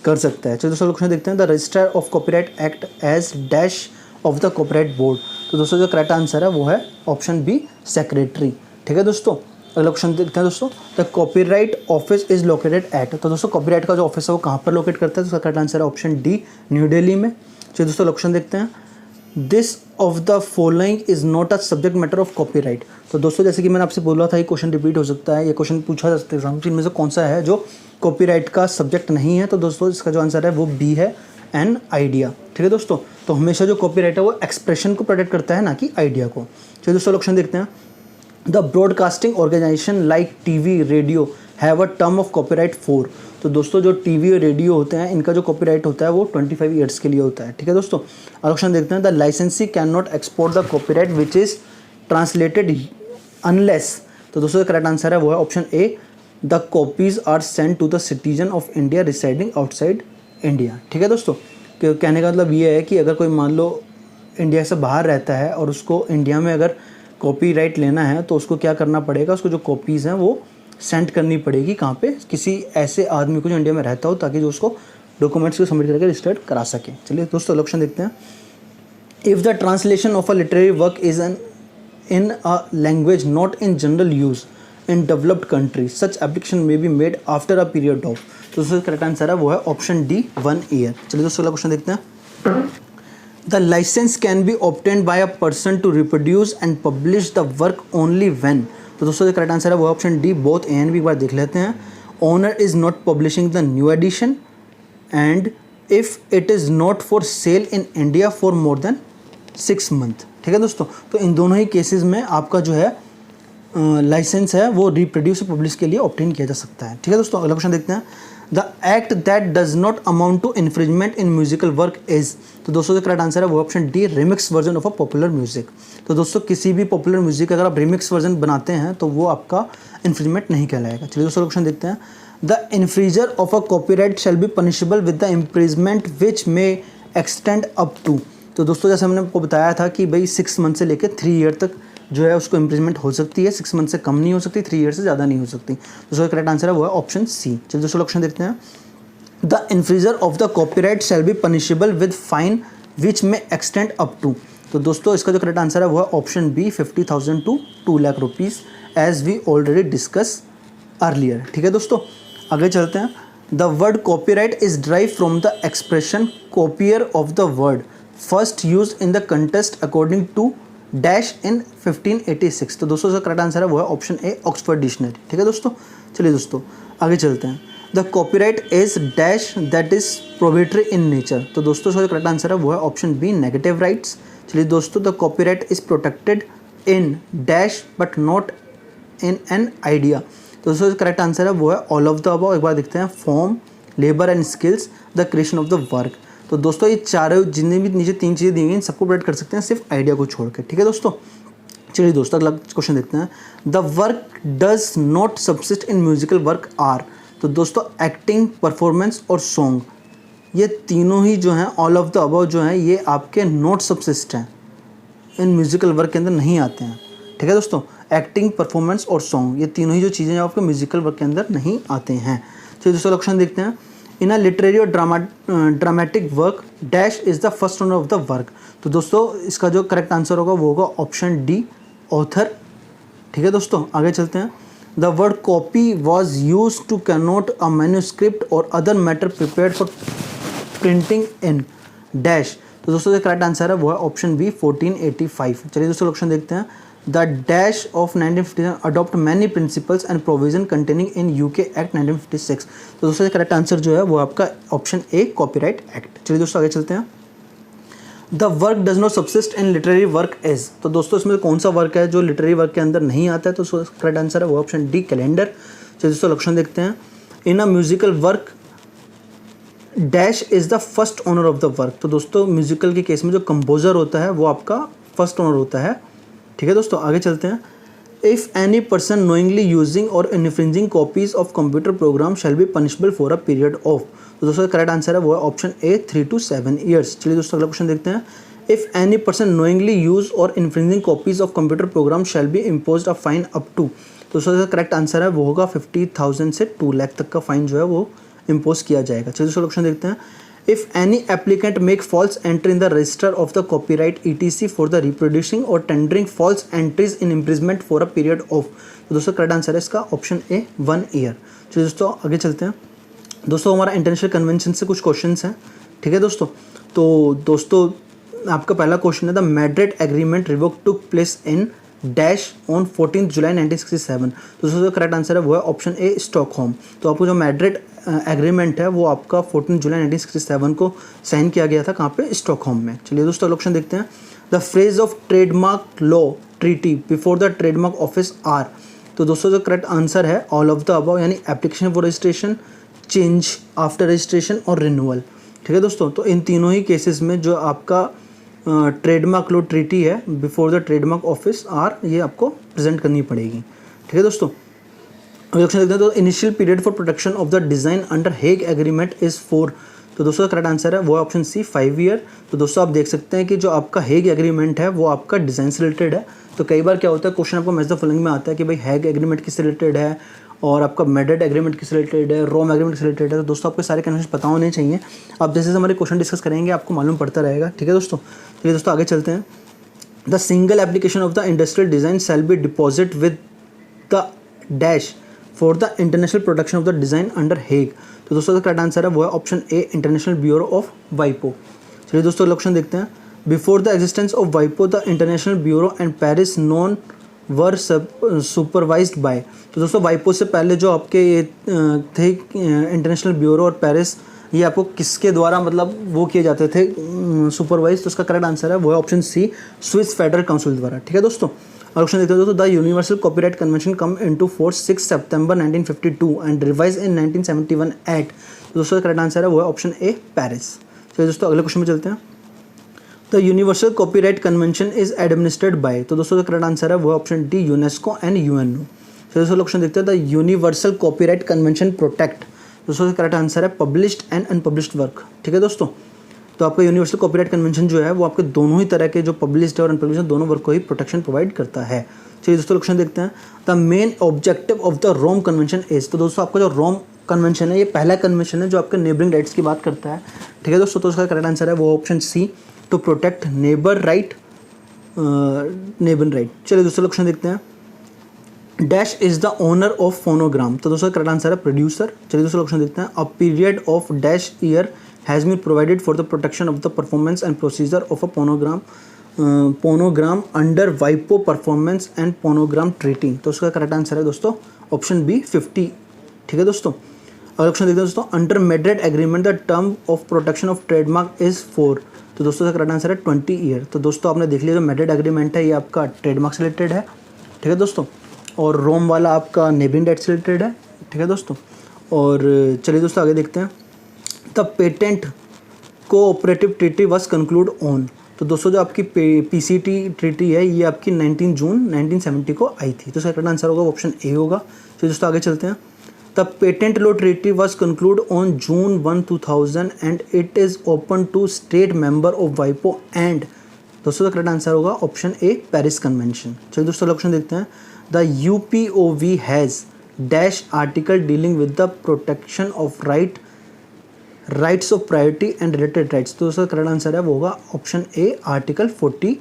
कर सकता है। चलिए दोस्तों क्वेश्चन देखते हैं। The register of copyright act as dash of the copyright board. तो दोस्तों जो करेक्ट आंसर है वो है ऑप्शन बी सेक्रेटरी। ठीक है दोस्तों, अगला क्वेश्चन देखते हैं दोस्तों। The copyright office is located at. तो दोस्तों कॉपीराइट का जो ऑफिस है वो कहाँ पर लोकेट करता है? तो उसका करेक्ट आंसर है ऑप्शन डी न्यू दिल्ली में। चलिए दोस्तों क्वेश्चन देखते हैं। This of the following is not a subject matter of copyright. तो दोस्तों जैसे कि मैंने आपसे बोला था ये क्वेश्चन रिपीट हो सकता है, ये क्वेश्चन पूछा जा सकता है एग्जाम में, इनमें से कौन सा है जो कॉपीराइट का सब्जेक्ट नहीं है? तो दोस्तों इसका जो आंसर है वो बी है एन आइडिया। ठीक है दोस्तों, तो हमेशा जो कॉपीराइट है वो एक्सप्रेशन को प्रोटेक्ट करता है ना कि आइडिया को। चलिए दोस्तों क्वेश्चन देखते हैं। The broadcasting organisation like TV radio have a term of copyright 4। तो दोस्तों जो टीवी और रेडियो होते हैं इनका जो कॉपीराइट होता है वो 25 ईयर्स के लिए होता है। ठीक है दोस्तों, क्वेश्चन देखते हैं। The licensee can not export the copyright which is translated unless. तो दोस्तों करेक्ट आंसर है वो है option A the copies are send to the citizen of India residing outside India. ठीक है दोस्तों, कहने का मतलब ये है कि अगर कोई मान लो इंडिया से बाहर रहता है और उसको इंडिया में अगर कॉपीराइट लेना है तो उसको क्या करना पड़ेगा? उसको जो कॉपीज़ हैं वो सेंड करनी पड़ेगी कहाँ पे? किसी ऐसे आदमी को जो इंडिया में रहता हो ताकि जो उसको डॉक्यूमेंट्स को सबमिट करके रजिस्टर्ड करा सके। चलिए दोस्तों ऑप्शन देखते हैं। If the translation of a literary work is an in a language not in general use in developed country such application may be made after a period of. तो दोस्तों correct answer है वो है option D 1 year. चलिए दोस्तों अगला question देखते हैं। The licence can be obtained by a person to reproduce and publish the work only when. तो दोस्तों करेक्ट आंसर है वो option D both A and B. एक बार देख लेते हैं। Owner is not publishing the new edition and if it is not for sale in India for more than 6 month. ठीक है दोस्तों, तो इन दोनों ही केसेस में आपका जो है लाइसेंस है वो रिप्रोड्यूस पब्लिश के लिए ऑब्टेन किया जा सकता है। ठीक है दोस्तों, अगला क्वेश्चन देखते हैं। The act that does not amount to infringement in musical work is, तो दोस्तों जो करेक्ट आंसर है वो option D, remix version of a popular music. तो दोस्तों किसी भी पॉपुलर म्यूजिक अगर आप रिमिक्स वर्जन बनाते हैं तो वो आपका इन्फ्रिंजमेंट नहीं कहलाएगा। चलिए दोस्तों क्वेश्चन देखते हैं। The infringer of a copyright shall be punishable with the imprisonment which may extend up to, तो दोस्तों जैसे हमने आपको बताया था कि भाई 6 मंथ से लेकर 3 ईयर तक जो है उसको इम्प्रिजमेंट हो सकती है, 6 मंथ से कम नहीं हो सकती, 3 ईयर से ज़्यादा नहीं हो सकती। दोस्तों करेक्ट आंसर है वो है ऑप्शन सी। चलिए दोस्तों ऑप्शन देखते हैं। The infringer of the copyright shall be punishable with fine which may extend up to, तो दोस्तों इसका जो करेक्ट आंसर है वो है option B, 50,000 to 2 lakh rupees, as we already discuss earlier. ठीक है दोस्तों, आगे चलते हैं। The word copyright is drive from the expression copier of the word first use in the contest according to dash in 1586, तो दोस्तों इसका करेक्ट आंसर है वो है ऑप्शन ए, ऑक्सफोर्ड डिक्शनरी। ठीक है दोस्तों, चलिए दोस्तों आगे चलते हैं। The copyright is dash that is proprietary in nature, तो दोस्तों इसका करेक्ट आंसर है वो है ऑप्शन बी, नेगेटिव राइट्स। चलिए दोस्तों, the copyright is protected in dash but not in an idea, तो दोस्तों करेक्ट आंसर है वो है ऑल ऑफ द अबव। एक बार देखते हैं। Form, labour and skills, the creation of the work, तो दोस्तों ये चारों जितनी भी नीचे 3 चीज़ें दी गई इन सबको प्रोवाइड कर सकते हैं सिर्फ आइडिया को छोड़ के। ठीक है दोस्तों, चलिए दोस्तों अगला क्वेश्चन देखते हैं। The work does not subsist in musical work are, तो दोस्तों एक्टिंग, परफॉर्मेंस और सॉन्ग, ये तीनों ही जो हैं ऑल ऑफ द अबव जो हैं ये आपके नॉट सबसिस्ट हैं, इन म्यूजिकल वर्क के अंदर नहीं आते हैं। ठीक है दोस्तों, एक्टिंग, परफॉर्मेंस और सॉन्ग, ये तीनों ही जो चीज़ें आपके म्यूजिकल वर्क के अंदर नहीं आते हैं। चलिए दोस्तों क्वेश्चन देखते हैं। इन अ लिटरेरी और dramatic work dash is the first owner of the work, तो दोस्तों इसका जो करेक्ट आंसर होगा वो होगा ऑप्शन डी, ऑथर। ठीक है दोस्तों, आगे चलते हैं। The word copy was use to connote a manuscript और other matter prepared for printing in dash, तो दोस्तों जो करेक्ट आंसर है वो है ऑप्शन बी, 1485। चलिए दोस्तों क्वेश्चन देखते हैं। The dash of 1957 adopt many principles and provision containing in UK act 1956, तो दोस्तों करेक्ट आंसर जो है वो आपका ऑप्शन ए, कॉपीराइट एक्ट। चलिए दोस्तों आगे चलते हैं। The work does not subsist in literary work as, तो दोस्तों इसमें कौन सा वर्क है जो लिटरेरी वर्क के अंदर नहीं आता है, तो करेक्ट आंसर है वो ऑप्शन डी, कैलेंडर। चलिए दोस्तों ऑप्शन देखते हैं। In a musical work dash is the first owner of the work, तो दोस्तों म्यूजिकल के केस में जो कंपोजर होता है वो आपका फर्स्ट ओनर होता है। ठीक है दोस्तों, आगे चलते हैं। If any person knowingly using और infringing copies of computer program shall be punishable for a period of, तो दोस्तों करेक्ट आंसर है वो है ऑप्शन ए, 3 to 7 ईयर्स। चलिए दोस्तों अगला क्वेश्चन देखते हैं। If any person knowingly use और infringing copies of computer program shall be imposed a fine up to, तो दोस्तों करेक्ट आंसर है वो होगा 50,000 से 2 लाख तक का फाइन जो है वो इम्पोज किया जाएगा। चलिए दोस्तों क्वेश्चन देखते हैं। If any applicant make false entry in the register of the copyright ETC for the reproducing और tendering false entries in imprisonment for a period of, तो दोस्तों करेक्ट आंसर है इसका ऑप्शन ए, 1 ईयर। चलिए दोस्तों आगे चलते हैं। दोस्तों हमारा इंटरनेशनल कन्वेंशन से कुछ क्वेश्चंस हैं। ठीक है दोस्तों, तो दोस्तों आपका पहला क्वेश्चन है। The Madrid agreement revoke took place in dash on 14 जुलाई 1967, तो दोस्तों करेक्ट आंसर है वो है ऑप्शन ए, स्टॉकहोम। तो आपको जो मैड्रिड एग्रीमेंट है वो आपका 14 जुलाई 1967 को साइन किया गया था, कहाँ पे, स्टॉकहोम में। चलिए दोस्तों ऑप्शन देखते हैं। The phrase of trademark law treaty before the trademark office are, तो दोस्तों जो करेक्ट आंसर है ऑल ऑफ द अबव, यानी application for registration, change after registration और रिन्यूअल। ठीक है दोस्तों, तो इन तीनों ही केसेस में जो आपका ट्रेडमार्क लॉ ट्रीटी है before the trademark office are, ये आपको प्रेजेंट करनी पड़ेगी। ठीक है दोस्तों, ऑप्शन देखते हैं। तो initial period for protection of the design under Hague agreement is 4, तो दोस्तों करेक्ट आंसर है वो ऑप्शन सी, 5 ईयर। तो दोस्तों आप देख सकते हैं कि जो आपका हेग एग्रीमेंट है वो आपका डिज़ाइन से रिलेटेड है। तो कई बार क्या होता है, क्वेश्चन आपको मैच द फॉलोइंग में आता है कि भाई हेग एग्रीमेंट किससे रिलेटेड है और आपका मैड्रिड एग्रीमेंट किससे रिलेटेड है, रोम एग्रीमेंट किससे रिलेटेड है। तो दोस्तों आपको सारे कन्वेंशन पता होने चाहिए। आप जैसे हमारे क्वेश्चन डिस्कस करेंगे आपको मालूम पड़ता रहेगा। ठीक है दोस्तों, चलिए दोस्तों आगे चलते हैं। The single application of the industrial design shall be deposit with the dash for the international protection of the design under Hague, तो दोस्तों करेक्ट आंसर है वो है option A, international bureau of वाइपो। चलिए दोस्तों ऑप्शन देखते हैं। बिफोर द एग्जिस्टेंस ऑफ वाइपो the international bureau and Paris known were supervised by, तो दोस्तों वाइपो से पहले जो आपके ये थे इंटरनेशनल ब्यूरो और पेरिस, ये आपको किसके द्वारा मतलब वो किए जाते थे सुपरवाइज, तो उसका करेक्ट आंसर है वो है option C, Swiss federal council द्वारा। ठीक है दोस्तों, और ऑप्शन देखते हैं दोस्तों, the universal copyright convention come into force 6 September 1952 and revise in 1971 at. दोस्तों करेक्ट आंसर है वो है ऑप्शन ए पेरिस। चलिए दोस्तों अगले क्वेश्चन में चलते हैं। The universal copyright convention is administered by. तो दोस्तों करेक्ट आंसर है वो है option D UNESCO and UNO. चलिए दोस्तों ऑप्शन देखते हैं, the universal copyright convention protect. दोस्तों करेक्ट आंसर है पब्लिश्ड एंड अनपब्लिश्ड वर्क। ठीक है दोस्तों, तो आपका यूनिवर्सल कॉपीराइट कन्वेंशन जो है वो आपके दोनों ही तरह के जो पब्लिश्ड और अनपब्लिश्ड दोनों वर्क को ही प्रोटेक्शन प्रोवाइड करता है। चलिए दोस्तों क्वेश्चन देखते हैं, the main objective of the Rome convention is. तो दोस्तों आपका जो रोम कन्वेंशन है ये पहला कन्वेंशन है जो आपके नेबरिंग राइट्स की बात करता है। ठीक है दोस्तों, तो उसका करेक्ट आंसर है वो option C, to protect neighbour right, neighbour right. चलिए दोस्तों क्वेश्चन देखते हैं, dash is the owner of phonogram. तो दोस्तों करेक्ट आंसर है प्रोड्यूसर। चलिए दोस्तों क्वेश्चन देखते हैं, a period of dash year has been provided for the protection of the performance and procedure of a phonogram under वाइपो परफॉर्मेंस एंड फोनोग्राम ट्रीटी। तो उसका करेक्ट आंसर है दोस्तों ऑप्शन बी 50। ठीक है दोस्तों, अगला क्वेश्चन देखते हैं दोस्तों, under Madrid agreement the term of protection of trademark is 4। तो दोस्तों इसका करेक्ट आंसर है 20 ईयर। तो दोस्तों आपने देख लिया जो मेड्रिड एग्रीमेंट है ये आपका ट्रेडमार्क से रिलेटेड है। ठीक है दोस्तों, और रोम वाला आपका नेबरिंग राइट से रिलेटेड है। ठीक है दोस्तों, और चलिए दोस्तों आगे देखते हैं, the patent cooperative treaty was conclude on. तो दोस्तों जो आपकी पीसीटी ट्रीटी है ये आपकी 19 जून 1970 को आई थी। तो इसका करेक्ट आंसर होगा ऑप्शन ए होगा। तो दोस्तों आगे चलते हैं, the patent law treaty was conclude on June 1, 2000 and it is open to state member of वाइपो एंड। दोस्तों करेक्ट आंसर होगा ऑप्शन ए पेरिस कन्वेंशन। चलिए दोस्तों ऑप्शन देखते हैं, the UPOV has dash article dealing with the protection of rights of priority and related rights. तो उसका correct answer है वो होगा ऑप्शन ए आर्टिकल 42।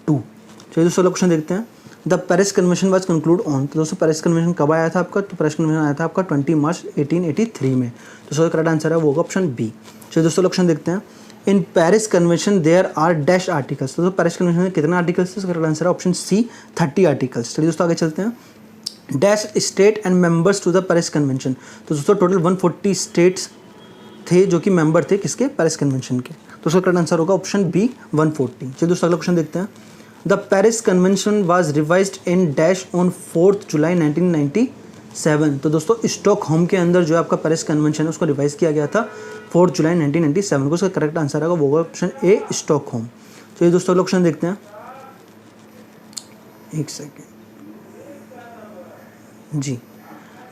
चलिए दोस्तों क्वेश्चन देखते हैं, the Paris convention was conclude on. तो दोस्तों पेरिस कन्वेंशन कब आया था आपका? तो पेरिस कन्वेंशन आया था आपका 20 मार्च 1883 में। तो उसका करेक्ट आंसर है वो होगा ऑप्शन बी। चलिए दोस्तों क्वेश्चन देखते हैं, in Paris convention there are dash articles. तो पेरिस कन्वेंशन में कितने आर्टिकल्स थे? उसका करेक्ट आंसर है ऑप्शन सी 30 आर्टिकल्स। चलिए दोस्तों आगे चलते हैं, dash state and members to the Paris convention. तो दोस्तों टोटल 140 स्टेट्स थे जो कि मेंबर थे किसके? पेरिस कन्वेंशन के। तो उसका करेक्ट आंसर होगा ऑप्शन बी 140। चलिए दोस्तों अगला क्वेश्चन देखते हैं, the Paris convention was revised in dash on 4 जुलाई 1997। तो दोस्तों स्टॉकहोम के अंदर जो आपका पेरिस कन्वेंशन है उसको रिवाइज किया गया था 4 जुलाई 1997 को। उसका करेक्ट आंसर होगा वो होगा ऑप्शन ए स्टॉकहोम। चलिए दोस्तों अगला क्वेश्चन देखते हैं, एक सेकेंड जी,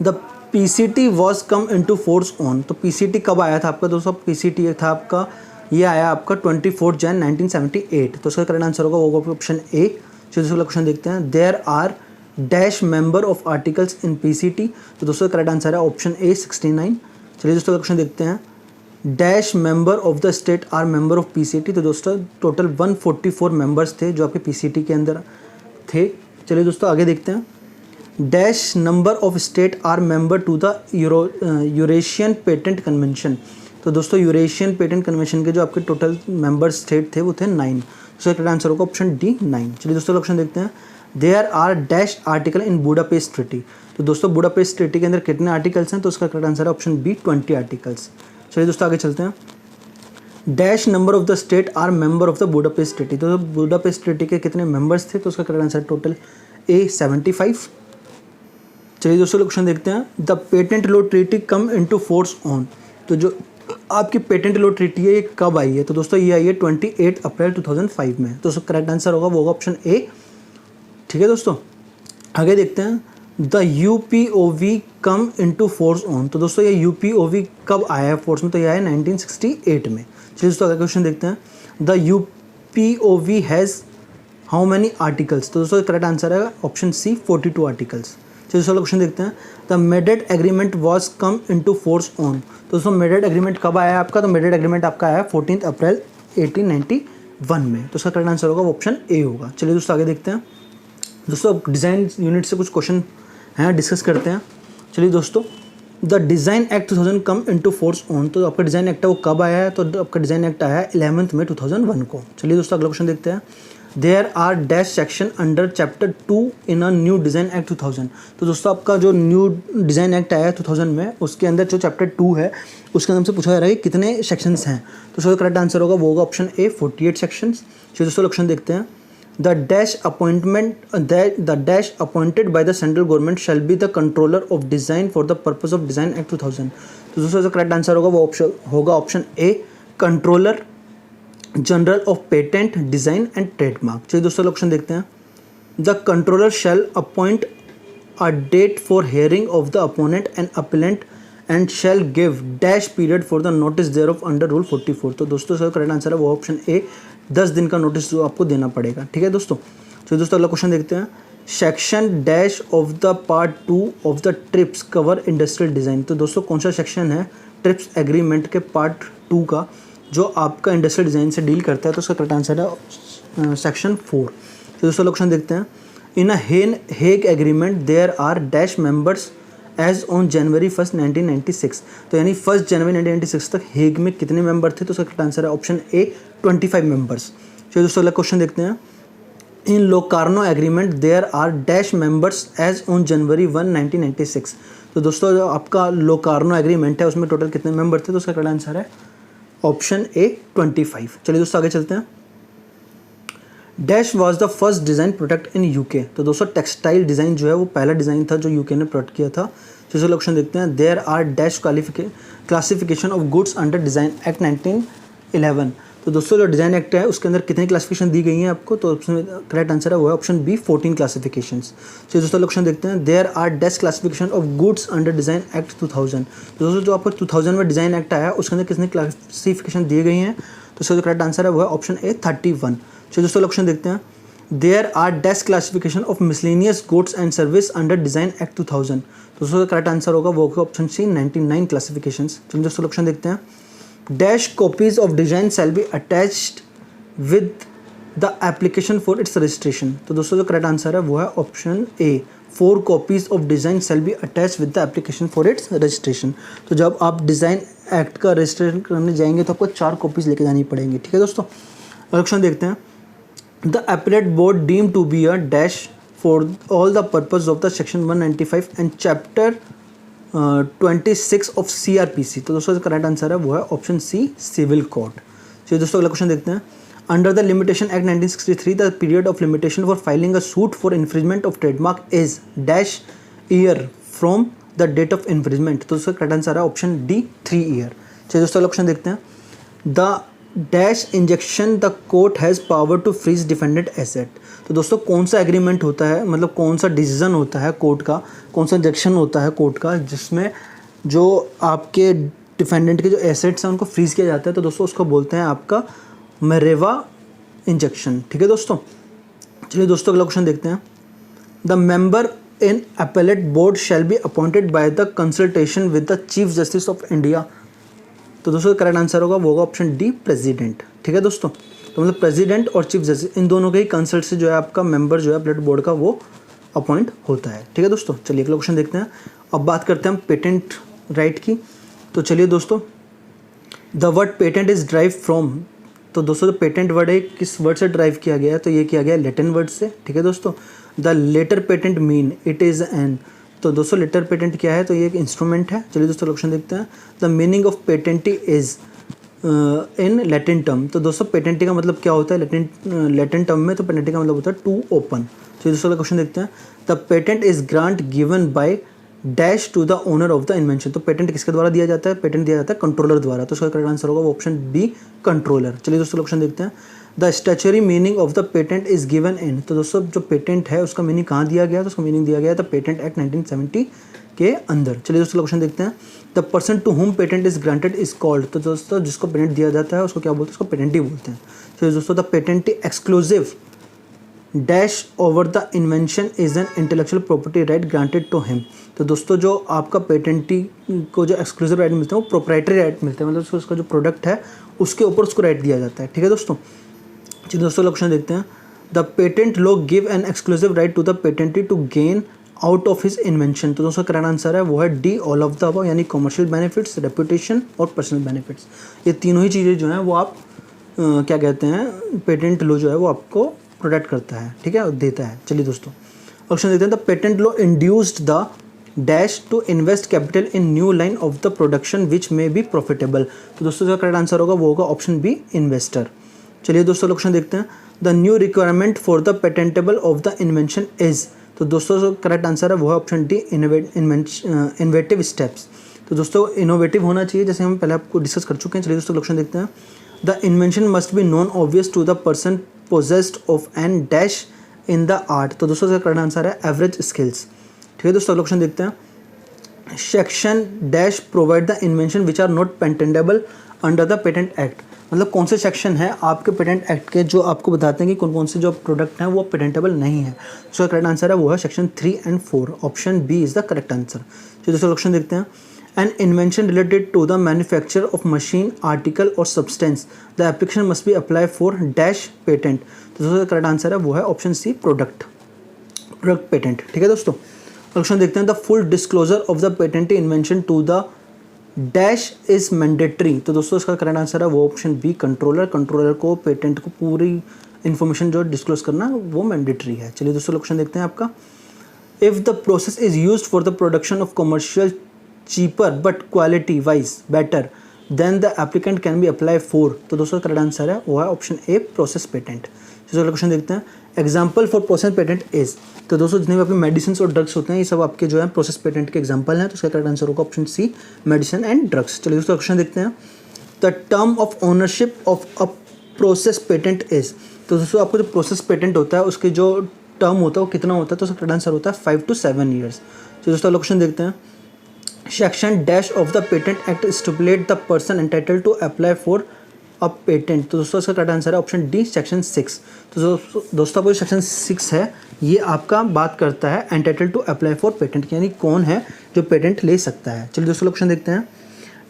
the PCT was come into force on. तो पीसीटी कब आया था आपका दोस्तों? पीसीटी था आपका, ये आया आपका 24 जन 1978। तो उसका करेक्ट आंसर होगा वो ऑप्शन ए। चलिए दूसरा क्वेश्चन देखते हैं, there are dash member of articles in PCT. तो दोस्तों करेक्ट आंसर है ऑप्शन ए 69। चलिए दोस्तों क्वेश्चन देखते हैं, dash member of the state are member of PCT. तो दोस्तों टोटल 144 मेंबर्स थे जो आपके पीसीटी के अंदर थे। चलिए दोस्तों आगे देखते हैं, dash number of state are member to the Eurasian patent convention. तो दोस्तों यूरेशियन पेटेंट कन्वेंशन के जो आपके टोटल मेंबर स्टेट थे वो थे 9। सो करेक्ट आंसर होगा ऑप्शन डी 9। चलिए दोस्तों क्वेश्चन देखते हैं, there are dash article in Budapest treaty. तो दोस्तों बुडापेस्ट ट्रीटी के अंदर कितने आर्टिकल्स हैं? तो उसका करेक्ट आंसर है ऑप्शन बी 20 आर्टिकल्स। चलिए दोस्तों आगे चलते हैं, dash number of the state are member of the Budapest treaty. तो बुडापेस्ट ट्रीटी के कितने मेंबर्स थे? तो उसका करेक्ट आंसर टोटल ए 75। चलिए दोस्तों क्वेश्चन देखते हैं, the patent law treaty come into force on. तो जो आपकी पेटेंट लॉ ट्रीटी है ये कब आई है? तो दोस्तों ये आई है 28 अप्रैल 2005 में। तो उसका करेक्ट आंसर होगा वो होगा ऑप्शन ए। ठीक है दोस्तों आगे देखते हैं, the UPOV come into force on. तो दोस्तों ये यूपीओवी कब आया है फोर्स में? तो यह आया 1968 में। चलिए दोस्तों अगला क्वेश्चन देखते हैं, the UPOV has how many articles. तो दोस्तों करेक्ट आंसर है ऑप्शन सी 42 आर्टिकल्स। चलिए दोस्तों क्वेश्चन देखते हैं, the Madrid agreement was come into force on. तो दोस्तों मेड्रिड एग्रीमेंट कब आया है आपका? तो मेड्रिड एग्रीमेंट आपका आया 14 अप्रैल 1891 में। तो उसका करेक्ट आंसर होगा ऑप्शन ए होगा। चलिए दोस्तों आगे देखते हैं, दोस्तों डिज़ाइन यूनिट से कुछ क्वेश्चन हैं डिस्कस करते हैं। चलिए दोस्तों, the design act 2000 come into force on. तो आपका डिज़ाइन एक्ट है वो कब आया है? तो आपका डिज़ाइन एक्ट आया है 11 मई 2001 को। चलिए दोस्तों अगला क्वेश्चन देखते हैं, there are dash section under chapter 2 in a new design act 2000। तो दोस्तों आपका जो न्यू डिज़ाइन एक्ट आया है 2000 में उसके अंदर जो चैप्टर 2 है उसके अंदर से पूछा जा रहा है कि कितने सेक्शंस हैं। तो उसका करेक्ट आंसर होगा वो होगा ऑप्शन ए 48 सेक्शंस। चलिए दोस्तों क्वेश्चन देखते हैं, the dash appointed by the central government shall be the controller of design for the purpose of design act 2000। तो दोस्तों जो करेक्ट आंसर होगा वो ऑप्शन होगा option A, controller general of patent design and trademark. चलिए दोस्तों option देखते हैं। The controller shall appoint a date for hearing of the opponent and appellant and shall give dash period for the notice thereof under rule 44। तो दोस्तों इसका correct answer है वो option ए, 10 दिन का नोटिस जो आपको देना पड़ेगा। ठीक है दोस्तों। तो दोस्तों अगला क्वेश्चन देखते हैं। Section dash of the part 2 of the trips cover industrial design. तो दोस्तों कौन सा सेक्शन है ट्रिप्स एग्रीमेंट के पार्ट 2 का जो आपका इंडस्ट्रियल डिज़ाइन से डील करता है? तो उसका करेक्ट आंसर है सेक्शन 4। तो दोस्तों क्वेश्चन देखते हैं। In a Hague agreement there are dash members as on January 1st 1996। तो यानी 1 जनवरी 1996 तक हेग में कितने मेंबर थे? तो उसका करेक्ट आंसर है ऑप्शन ए, 25 मेंबर्स। चलिए दोस्तों अगला क्वेश्चन देखते हैं। In Locarno agreement there are dash members as on January 1 1996। तो दोस्तों जो आपका लोकार्नो एग्रीमेंट है उसमें टोटल कितने मेंबर थे? तो उसका करेक्ट आंसर है ऑप्शन ए, 25। चलिए दोस्तों आगे चलते हैं। Dash was the first design product in UK. तो दोस्तों टेक्सटाइल डिज़ाइन जो है वो पहला डिज़ाइन था जो यूके ने प्रोडक्ट किया था। जैसे ऑप्शन देखते हैं। There are dash classification of goods under design act 1911। तो दोस्तों जो डिज़ाइन एक्ट है उसके अंदर कितनी क्लासिफिकेशन दी गई हैं आपको? तो उसमें करेक्ट आंसर है वो है ऑप्शन बी, 14 क्लासिफिकेशंस। तो दोस्तों ऑप्शन देखते हैं। There are dash classification of goods under design act 2000। तो दोस्तों जो आपको 2000 में डिज़ाइन एक्ट आया उसके अंदर कितनी क्लासिफिकेशन दी गई हैं? तो उसका जो करेक्ट आंसर है वो है ऑप्शन ए, 31। चलिए दोस्तों ऑप्शन देखते हैं। There are dash classification of miscellaneous goods and service under design act 2000। तो दोस्तों करेक्ट आंसर होगा वो ऑप्शन सी, 99 क्लासिफिकेशंस। चलिए दोस्तों ऑप्शन देखते हैं। Dash copies of design shall be attached with the application for its registration. तो दोस्तों जो करेक्ट आंसर है वो है option A, 4 copies of design shall be attach with the application for its registration. तो जब आप डिज़ाइन एक्ट का रजिस्ट्रेशन करने जाएंगे तो आपको 4 कॉपीज़ लेके जानी पड़ेंगी। ठीक है दोस्तों। ऑप्शन देखते हैं। The appellate board deemed to be a dash for all the purpose of the section 195 and chapter 26 of CRPC। तो दोस्तों करेक्ट आंसर है वो है ऑप्शन सी, सिविल कोड। चलिए दोस्तों अगला क्वेश्चन देखते हैं। Under the limitation act 1963 the period of limitation for filing a suit for infringement of trademark is dash year from the date of infringement. तो दोस्तों करेक्ट आंसर है ऑप्शन डी, 3 ईयर। चलिए दोस्तों अगला क्वेश्चन देखते हैं। The dash injection the court has power to freeze defended asset. तो दोस्तों कौन सा एग्रीमेंट होता है, मतलब कौन सा डिसीजन होता है कोर्ट का, कौन सा इंजेक्शन होता है कोर्ट का जिसमें जो आपके डिफेंडेंट के जो एसेट्स हैं उनको फ्रीज किया जाता है? तो दोस्तों उसको बोलते हैं आपका मरेवा इंजेक्शन। ठीक है दोस्तों। चलिए दोस्तों अगला क्वेश्चन देखते हैं। The member in appellate board shall be appointed by the consultation with the chief justice of India. तो दोस्तों करेक्ट आंसर होगा वो होगा ऑप्शन डी, प्रेसिडेंट। ठीक है दोस्तों। तो मतलब प्रेसिडेंट और चीफ जस्टिस इन दोनों के ही कंसल्ट से जो है आपका मेंबर जो है अपीलेट बोर्ड का वो अपॉइंट होता है। ठीक है दोस्तों। चलिए अगला क्वेश्चन देखते हैं। अब बात करते हैं हम पेटेंट राइट की। तो चलिए दोस्तों, the word patent is drive from. तो दोस्तों जो पेटेंट वर्ड है किस वर्ड से ड्राइव किया गया है? तो ये किया गया है लैटिन वर्ड से। ठीक है दोस्तों। The letter patent mean it is an. तो दोस्तों लेटर पेटेंट क्या है? तो ये एक इंस्ट्रूमेंट है। चलिए दोस्तों ऑप्शन देखते हैं। The meaning of patentee is in Latin term. तो दोस्तों पेटेंटी का मतलब क्या होता है लैटिन टर्म में? तो पेटेंटी का मतलब होता है टू ओपन। चलिए दोस्तों क्वेश्चन देखते हैं। The patent is grant given by dash to the owner of the invention. तो पेटेंट किसके द्वारा दिया जाता है? पेटेंट दिया जाता है कंट्रोलर द्वारा। तो उसका करेक्ट आंसर होगा वो ऑप्शन बी, कंट्रोलर। चलिए दोस्तों ऑप्शन देखते हैं। The statutory meaning of the patent is given in. तो दोस्तों जो पेटेंट है उसका मीनिंग कहाँ दिया गया है? तो उसका मीनिंग दिया गया है द पेटेंट एक्ट 1970 के अंदर। चलिए दोस्तों ऑप्शन देखते हैं। The person to whom patent is granted is called. तो दोस्तों जिसको पेटेंट दिया जाता है उसको क्या बोलते हैं? उसको पेटेंटी बोलते हैं। चलिए दोस्तों, the patentee exclusive dash over the invention is an intellectual property right granted to him. तो दोस्तों जो आपका पेटेंटी को जो एक्सक्लूसिव राइट मिलते हैं वो प्रोप्राइटरी राइट मिलते हैं, मतलब उसका जो प्रोडक्ट है उसके ऊपर उसको राइट दिया जाता है। ठीक है दोस्तों। चलिए दोस्तों ऑप्शन देखते हैं। The patent law give an exclusive right to the patentee to gain out of his invention. तो दोस्तों करेक्ट आंसर है वो है D, all of the above, यानी कमर्शियल बेनिफिट्स, रेपुटेशन और पर्सनल बेनिफिट्स। ये तीनों ही चीज़ें जो हैं वो आप क्या कहते हैं, पेटेंट लॉ जो है वो आपको प्रोटेक्ट करता है। ठीक है, देता है। चलिए दोस्तों ऑप्शन देते हैं। The patent law induced the dash to invest capital in new line of the production which may be profitable. तो दोस्तों जो करेक्ट आंसर होगा वो होगा ऑप्शन बी, इन्वेस्टर। चलिए दोस्तों क्वेश्चन देखते हैं। The new requirement for the patentable of the invention is, तो दोस्तों करेक्ट आंसर है वो है ऑप्शन डी, इनोवेटिव स्टेप्स। तो दोस्तों इनोवेटिव होना चाहिए, जैसे हम पहले आपको डिस्कस कर चुके हैं। चलिए दोस्तों क्वेश्चन देखते हैं। The invention must be non obvious to the person possessed of an dash in the art, तो दोस्तों इसका करेक्ट आंसर है एवरेज स्किल्स। ठीक है दोस्तों क्वेश्चन देखते हैं। Section dash provide the invention which are not patentable under the patent act, मतलब कौन से सेक्शन है आपके पेटेंट एक्ट के जो आपको बताते हैं कि कौन कौन से जो प्रोडक्ट हैं वो पेटेंटेबल नहीं है। सो करेक्ट आंसर है वो है section 3 and 4, option B is the correct answer. तो दोस्तों क्वेश्चन देखते हैं। An invention related to the manufacture of machine, article और substance, the application must be apply for dash patent, तो दोस्तों करेक्ट आंसर है वो है ऑप्शन सी, प्रोडक्ट पेटेंट। ठीक है दोस्तों क्वेश्चन देखते हैं। The full disclosure of the patent invention to the dash is mandatory, तो दोस्तों इसका करेक्ट आंसर है वो ऑप्शन बी, कंट्रोलर को पेटेंट को पूरी इन्फॉर्मेशन जो डिस्क्लोज करना वो मैंडेटरी है। चलिए दोस्तों क्वेश्चन देखते हैं आपका। If the process is used for the production of commercial cheaper but quality wise better than the applicant can be apply for, तो दोस्तों करेक्ट आंसर है वो है ऑप्शन ए, प्रोसेस पेटेंट। चलिए क्वेश्चन देखते हैं। Example for process patent is, तो दोस्तों जितने भी आपके मेडिसिन और ड्रग्स होते हैं ये सब आपके जो है प्रोसेस पेटेंट के एग्जाम्पल हैं, तो इसका करेक्ट आंसर होगा option C, medicine and drugs. चलिए दोस्तों क्वेश्चन देखते हैं। The term of ownership of a process patent is, तो दोस्तों आपको जो प्रोसेस पेटेंट होता है उसके जो टर्म होता है वो कितना होता है, तो उसका करेक्ट आंसर होता है 5 to 7 years। तो दोस्तों क्वेश्चन देखते हैं। Section dash of the patent act stipulate the person entitled to apply for a patent, तो दोस्तों इसका करेक्ट आंसर है ऑप्शन डी, सेक्शन 6। तो दोस्तों आपको सेक्शन 6 है ये आपका बात करता है entitled to apply for patent, यानी कौन है जो पेटेंट ले सकता है। चलिए दोस्तों क्वेश्चन देखते हैं।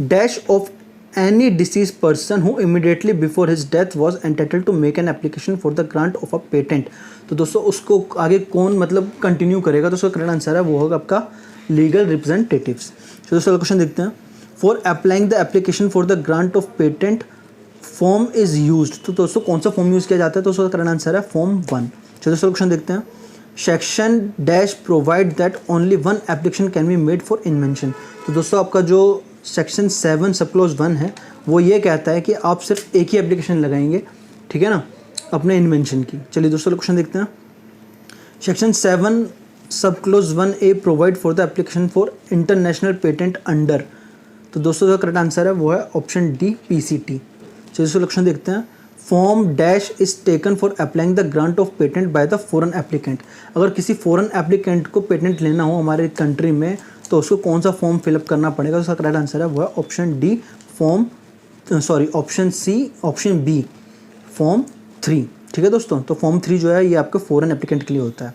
Dash of any deceased person who immediately before his death was entitled to make an application for the grant of a patent, तो दोस्तों उसको आगे कौन मतलब कंटिन्यू करेगा, तो उसका करेक्ट आंसर है वो होगा आपका लीगल रिप्रेजेंटेटिव्स। तो दोस्तों क्वेश्चन देखते हैं। For applying the application for the grant of patent form is used, तो दोस्तों कौन सा फॉर्म यूज़ किया जाता है, तो उसका करेक्ट आंसर है फॉर्म 1। चलिए दोस्तों क्वेश्चन देखते हैं। Section dash provide that only one application can be made for invention, तो दोस्तों आपका जो सेक्शन 7 सब क्लोज 1 है वो ये कहता है कि आप सिर्फ एक ही एप्लीकेशन लगाएंगे, ठीक है ना, अपने इन्वेंशन की। चलिए दोस्तों क्वेश्चन देखते हैं। सेक्शन 7 सब close 1A provide for the application for international patent under, तो दोस्तों जो करेक्ट आंसर है वो है ऑप्शन डी, PCT। चलिए क्वेश्चन देखते हैं। Form dash is taken for applying the grant of patent by the foreign applicant, अगर किसी फॉरेन एप्लीकेंट को पेटेंट लेना हो हमारे कंट्री में तो उसको कौन सा फॉर्म फिलअप करना पड़ेगा, उसका करेक्ट आंसर है वो है option D, option B, form 3। ठीक है दोस्तों, तो फॉर्म 3 जो है ये आपके फॉरेन एप्लीकेंट के लिए होता है।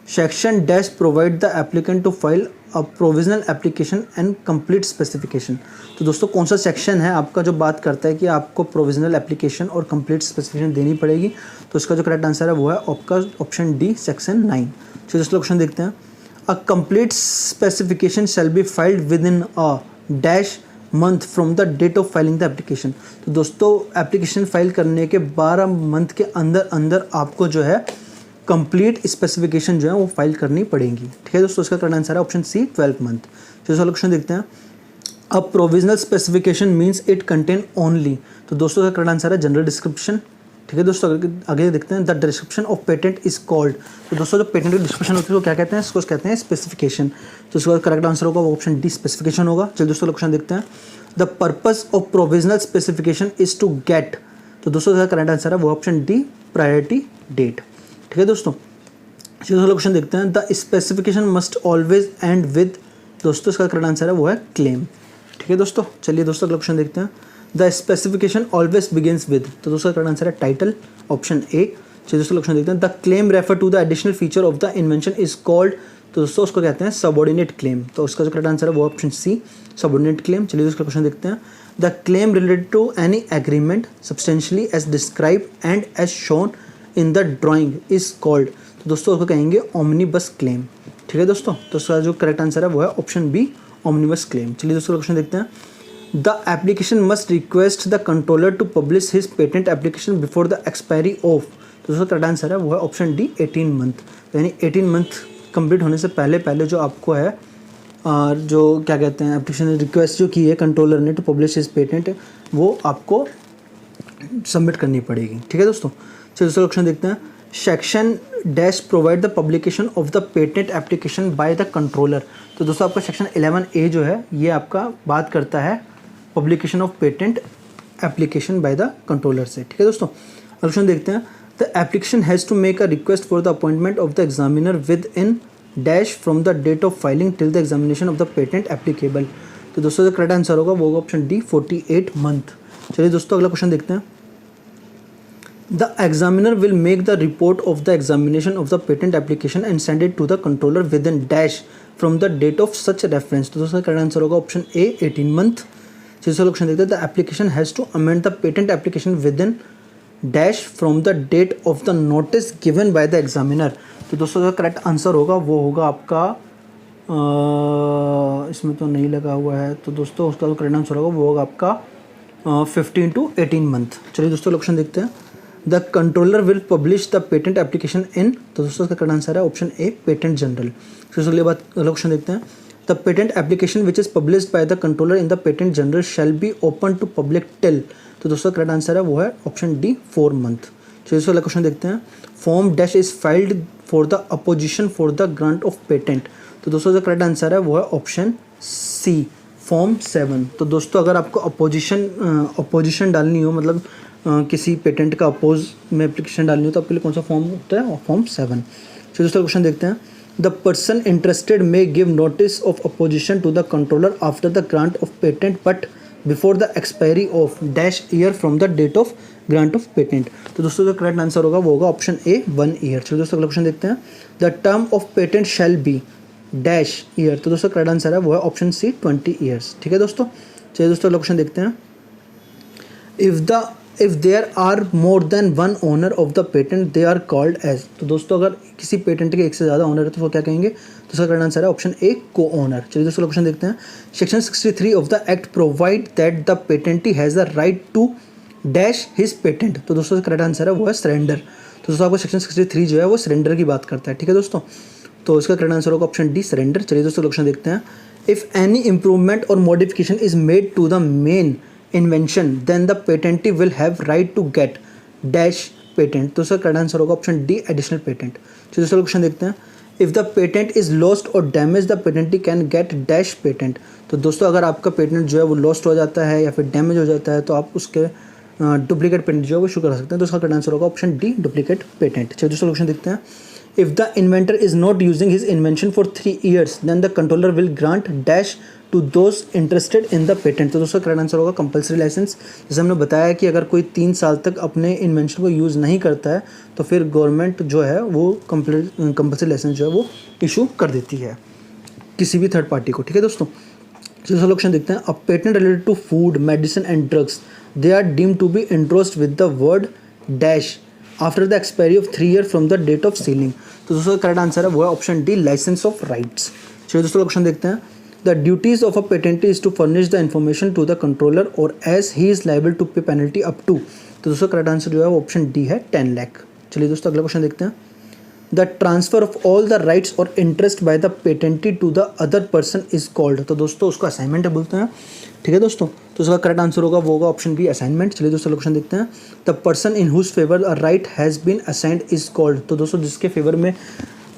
Section dash provide the applicant to file a provisional application and complete specification, तो दोस्तों कौन सा सेक्शन है आपका जो बात करता है कि आपको प्रोविजनल एप्लीकेशन और कंप्लीट स्पेसिफिकेशन देनी पड़ेगी, तो इसका जो करेक्ट आंसर है वो है आपका ऑप्शन डी, सेक्शन 9। चलिए दोस्तों क्वेश्चन देखते हैं। A complete specification shall be filed within a dash month from the date of filing the application, तो दोस्तों एप्लीकेशन फाइल करने के 12 मंथ के अंदर अंदर आपको जो है कंप्लीट स्पेसिफिकेशन जो है वो फाइल करनी पड़ेगी। ठीक है दोस्तों, इसका करेक्ट आंसर है ऑप्शन सी, 12 मंथ। चलिए क्वेश्चन देखते हैं। अब provisional specification means it contain only, तो दोस्तों इसका करेक्ट आंसर है जनरल डिस्क्रिप्शन। ठीक है दोस्तों, आगे देखते हैं। The description of patent is called, तो दोस्तों जो पेटेंट की डिस्क्रिप्शन होती है वो क्या कहते हैं, इसको कहते हैं स्पेसिफिकेशन, तो इसका करेक्ट आंसर होगा ऑप्शन डी, स्पेसिफिकेशन होगा। चलिए दोस्तों क्वेश्चन देखते हैं। The purpose of provisional specification is to get, तो दोस्तों इसका करेक्ट आंसर है वो ऑप्शन डी, प्रायोरिटी डेट। ठीक है दोस्तों, चलिए क्वेश्चन देखते हैं। The specification must always and with, दोस्तों इसका करेक्ट आंसर है वो है क्लेम। ठीक है दोस्तों, चलिए दोस्तों क्वेश्चन देखते हैं। The specification always begins with, तो दोस्तों करेक्ट आंसर है टाइटल, ऑप्शन ए। चलिए दोस्तों क्वेश्चन देखते हैं। The claim refer to the additional feature of the invention is called, तो दोस्तों उसको कहते हैं सबऑर्डिनेट क्लेम, तो उसका जो करेक्ट आंसर है वो ऑप्शन सी, सबऑर्डिनेट क्लेम। चलिए दोस्तों क्वेश्चन देखते हैं। The claim related to any agreement substantially as describe and as shown in the drawing is called, तो दोस्तों उसको कहेंगे ओमनीबस क्लेम। ठीक है दोस्तों, तो उसका जो करेक्ट आंसर है वो है ऑप्शन बी, ओमनीबस क्लेम। चलिए दोस्तों क्वेश्चन देखते हैं। The application must request the controller to publish his patent application before the expiry of, तो दोस्तों करेक्ट आंसर है वो है ऑप्शन डी, 18 मंथ, यानी 18 मंथ कंप्लीट होने से पहले जो आपको है जो क्या कहते हैं एप्लीकेशन रिक्वेस्ट जो की है कंट्रोलर ने टू पब्लिश हिज पेटेंट, वो आपको सबमिट करनी पड़ेगी। ठीक है दोस्तों, चलिए दूसरा क्वेश्चन देखते हैं। Section dash provide the publication of the patent application by the controller. तो दोस्तों आपका सेक्शन 11A जो है ये आपका बात करता है publication of patent application by the controller से। ठीक है दोस्तों, क्वेश्चन देखते हैं। The application has to make a request for the appointment of the examiner within dash from the date of filing till the examination of the patent applicable. तो दोस्तों जो correct answer होगा वो होगा option D 48 month. चलिए दोस्तों अगला question देखते हैं। The examiner will make the report of the examination of the patent application and send it to the controller within dash from the date of such reference। तो दोस्तों correct answer होगा option A 18 month. चलिए question देखते हैं। The application has to amend the patent application within dash from the date of the notice given by the examiner. तो दोस्तों जो correct answer होगा वो होगा आपका इसमें तो नहीं लगा हुआ है, तो दोस्तों उसका जो करेक्ट आंसर होगा वो होगा आपका 15 to 18 मंथ। चलिए दोस्तों क्वेश्चन देखते हैं। The controller will publish the patent application in. तो दोस्तों इसका करेक्ट आंसर है ऑप्शन ए पेटेंट जनरल। तो अगली बात अगला क्वेश्चन देखते हैं। The patent application which is published by the controller in the patent journal shall be open to public till. तो दोस्तों करेक्ट आंसर है वो है ऑप्शन डी 4 मंथ। चलिए दोस्तों अगला क्वेश्चन देखते हैं। Form dash is filed for the opposition for the grant of patent. तो दोस्तों जो करेक्ट आंसर है वो है ऑप्शन सी फॉर्म 7। तो दोस्तों अगर आपको अपोजिशन डालनी हो, मतलब किसी पेटेंट का अपोज में एप्लीकेशन डालनी हो, तो आपके लिए कौन सा फॉर्म होता है? फॉर्म 7। चलिए दोस्तों क्वेश्चन देखते हैं। The person interested may give notice of opposition to the controller after the grant of patent but before the expiry of dash year from the date of grant of patent. तो दोस्तों जो correct answer होगा वो होगा option ए 1 year. चलिए दोस्तों अगला question देखते हैं। The term of patent shall B dash year. तो दोस्तों करेक्ट आंसर है वो है ऑप्शन सी 20 ईयर्स। ठीक है दोस्तों, चलिए दोस्तों अगला क्वेश्चन देखते हैं। If there are more than one owner of the patent they are called as. तो दोस्तों अगर किसी पेटेंट के एक से ज़्यादा ओनर है तो वो क्या कहेंगे? तो उसका करेक्ट आंसर है ऑप्शन ए को ओनर। चलिए दोस्तों क्वेश्चन देखते हैं। Section 63 of the act provide that the patentee has the right to dash his patent. तो दोस्तों करेक्ट आंसर है वो है सरेंडर। तो दोस्तों आपको सेक्शन 63 जो है वो सरेंडर की बात करता है। ठीक है दोस्तों, तो इसका करेक्ट आंसर होगा ऑप्शन डी सरेंडर। चलिए दोस्तों क्वेश्चन देखते हैं। इफ़ एनी इम्प्रूवमेंट और modification is made to the main invention then the patentee will have right to get dash patent. तो इसका करेक्ट आंसर होगा ऑप्शन डी एडिशनल पेटेंट। चलिए दोस्तों क्वेश्चन देखते हैं। If the patent is lost और damage the patentee can get dash patent. तो दोस्तों अगर आपका पेटेंट जो है वो लॉस्ट हो जाता है या फिर डैमेज हो जाता है तो आप उसके डुप्लीकेट पेटेंट जो है वो इशू करा सकते हैं। तो उसका करेक्ट आंसर होगा ऑप्शन डी डुप्लीकेट पेटेंट। चलिए दोस्तों क्वेश्चन देखते हैं। If the inventor is not using his invention for 3 years, then the controller will grant dash to those interested in the patent। तो दोस्तों करेक्ट आंसर होगा compulsory licence. जैसे हमने बताया कि अगर कोई 3 साल तक अपने इन्वेंशन को यूज़ नहीं करता है तो फिर गवर्नमेंट जो है वो कंपलसरी लाइसेंस जो है वो इशू कर देती है किसी भी थर्ड पार्टी को। ठीक है दोस्तों, चलिए क्वेश्चन देखते हैं। A patent related to food medicine and drugs they are deemed to be endorsed with the word dash after the expiry of 3 year from the date of sealing. तो दोस्तों correct answer है वो है option D licence of rights. चलिए दोस्तों question देखते हैं। The duties of a patentee is to furnish the information to the controller और as he is liable to पे पेनल्टी अप टू। तो दोस्तों करेक्ट आंसर जो है वो ऑप्शन डी है 10 लाख। चलिए दोस्तों अगला क्वेश्चन देखते हैं। The transfer of all the rights और interest by the patentee to the other person is called. तो दोस्तों उसको असाइनमेंट बोलते हैं। ठीक है दोस्तों, तो उसका करेक्ट आंसर होगा वो होगा ऑप्शन बी असाइनमेंट। चलिए दोस्तों क्वेश्चन देखते हैं। The person in whose favour a right has been assigned is called. तो दोस्तों जिसके फेवर में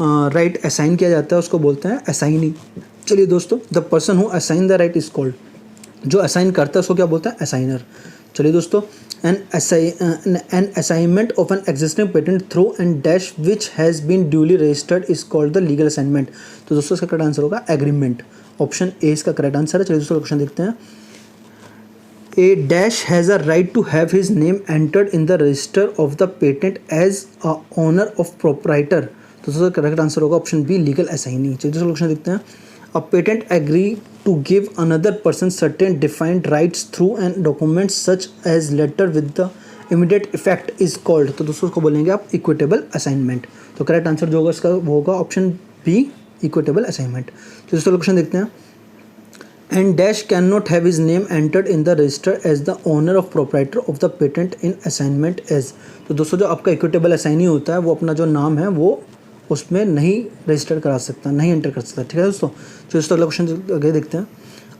राइट असाइन किया जाता है उसको बोलते हैं असाइनी। चलिए दोस्तों the person who assign the right is called, जो असाइन करता है उसको क्या बोलते हैं? असाइनर। चलिए दोस्तों an assignment of an existing patent through and dash which has been duly registered is called the legal assignment. तो दोस्तों इसका करेक्ट आंसर होगा एग्रीमेंट। ऑप्शन ए इसका करेक्ट आंसर है। चलिए दोस्तों क्वेश्चन देखते हैं। A dash has a right to have his name entered in the register of the patent as a owner of proprietor. तो दोस्तों करेक्ट आंसर होगा ऑप्शन बी लीगल असाइनी। चलिए दोस्तों क्वेश्चन देखते हैं। A patent agree to give another person certain defined rights through and documents such as letter with the immediate effect is called। तो दोस्तों उसको बोलेंगे आप इक्विटेबल असाइनमेंट। तो करेक्ट आंसर जो होगा इसका वो होगा ऑप्शन बी इक्विटेबल असाइनमेंट। तो दोस्तों क्वेश्चन देखते हैं। And dash can not have his name entered in the register as the owner of proprietor of the patent in assignment as. तो दोस्तों जो आपका इक्विटेबल असाइनी होता है वो अपना जो नाम है वो उसमें नहीं रजिस्टर करा सकता, नहीं एंटर कर सकता। ठीक है दोस्तों, तो दोस्तों अगला क्वेश्चन आगे देखते हैं।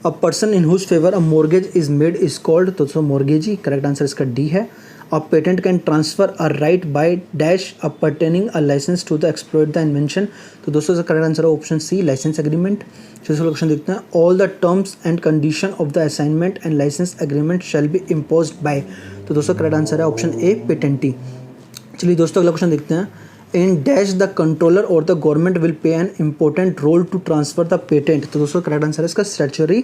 A person in whose favour a mortgage is made is called. तो दोस्तों मॉर्गेजी करेक्ट आंसर इसका डी है। A patent can transfer a right by dash a pertaining a licence to the exploit the invention. तो दोस्तों इसका correct answer है option C, licence agreement. चलिए option देखते हैं। All the terms and condition of the assignment and licence agreement shall be imposed by. तो दोस्तों correct answer है ऑप्शन ए, पेटेंटी। चलिए दोस्तों अगला क्वेश्चन देखते हैं। इन डैश द कंट्रोलर और the government will play an important role to transfer the patent. तो दोस्तों करेक्ट आंसर है इसका स्टैट्यूटरी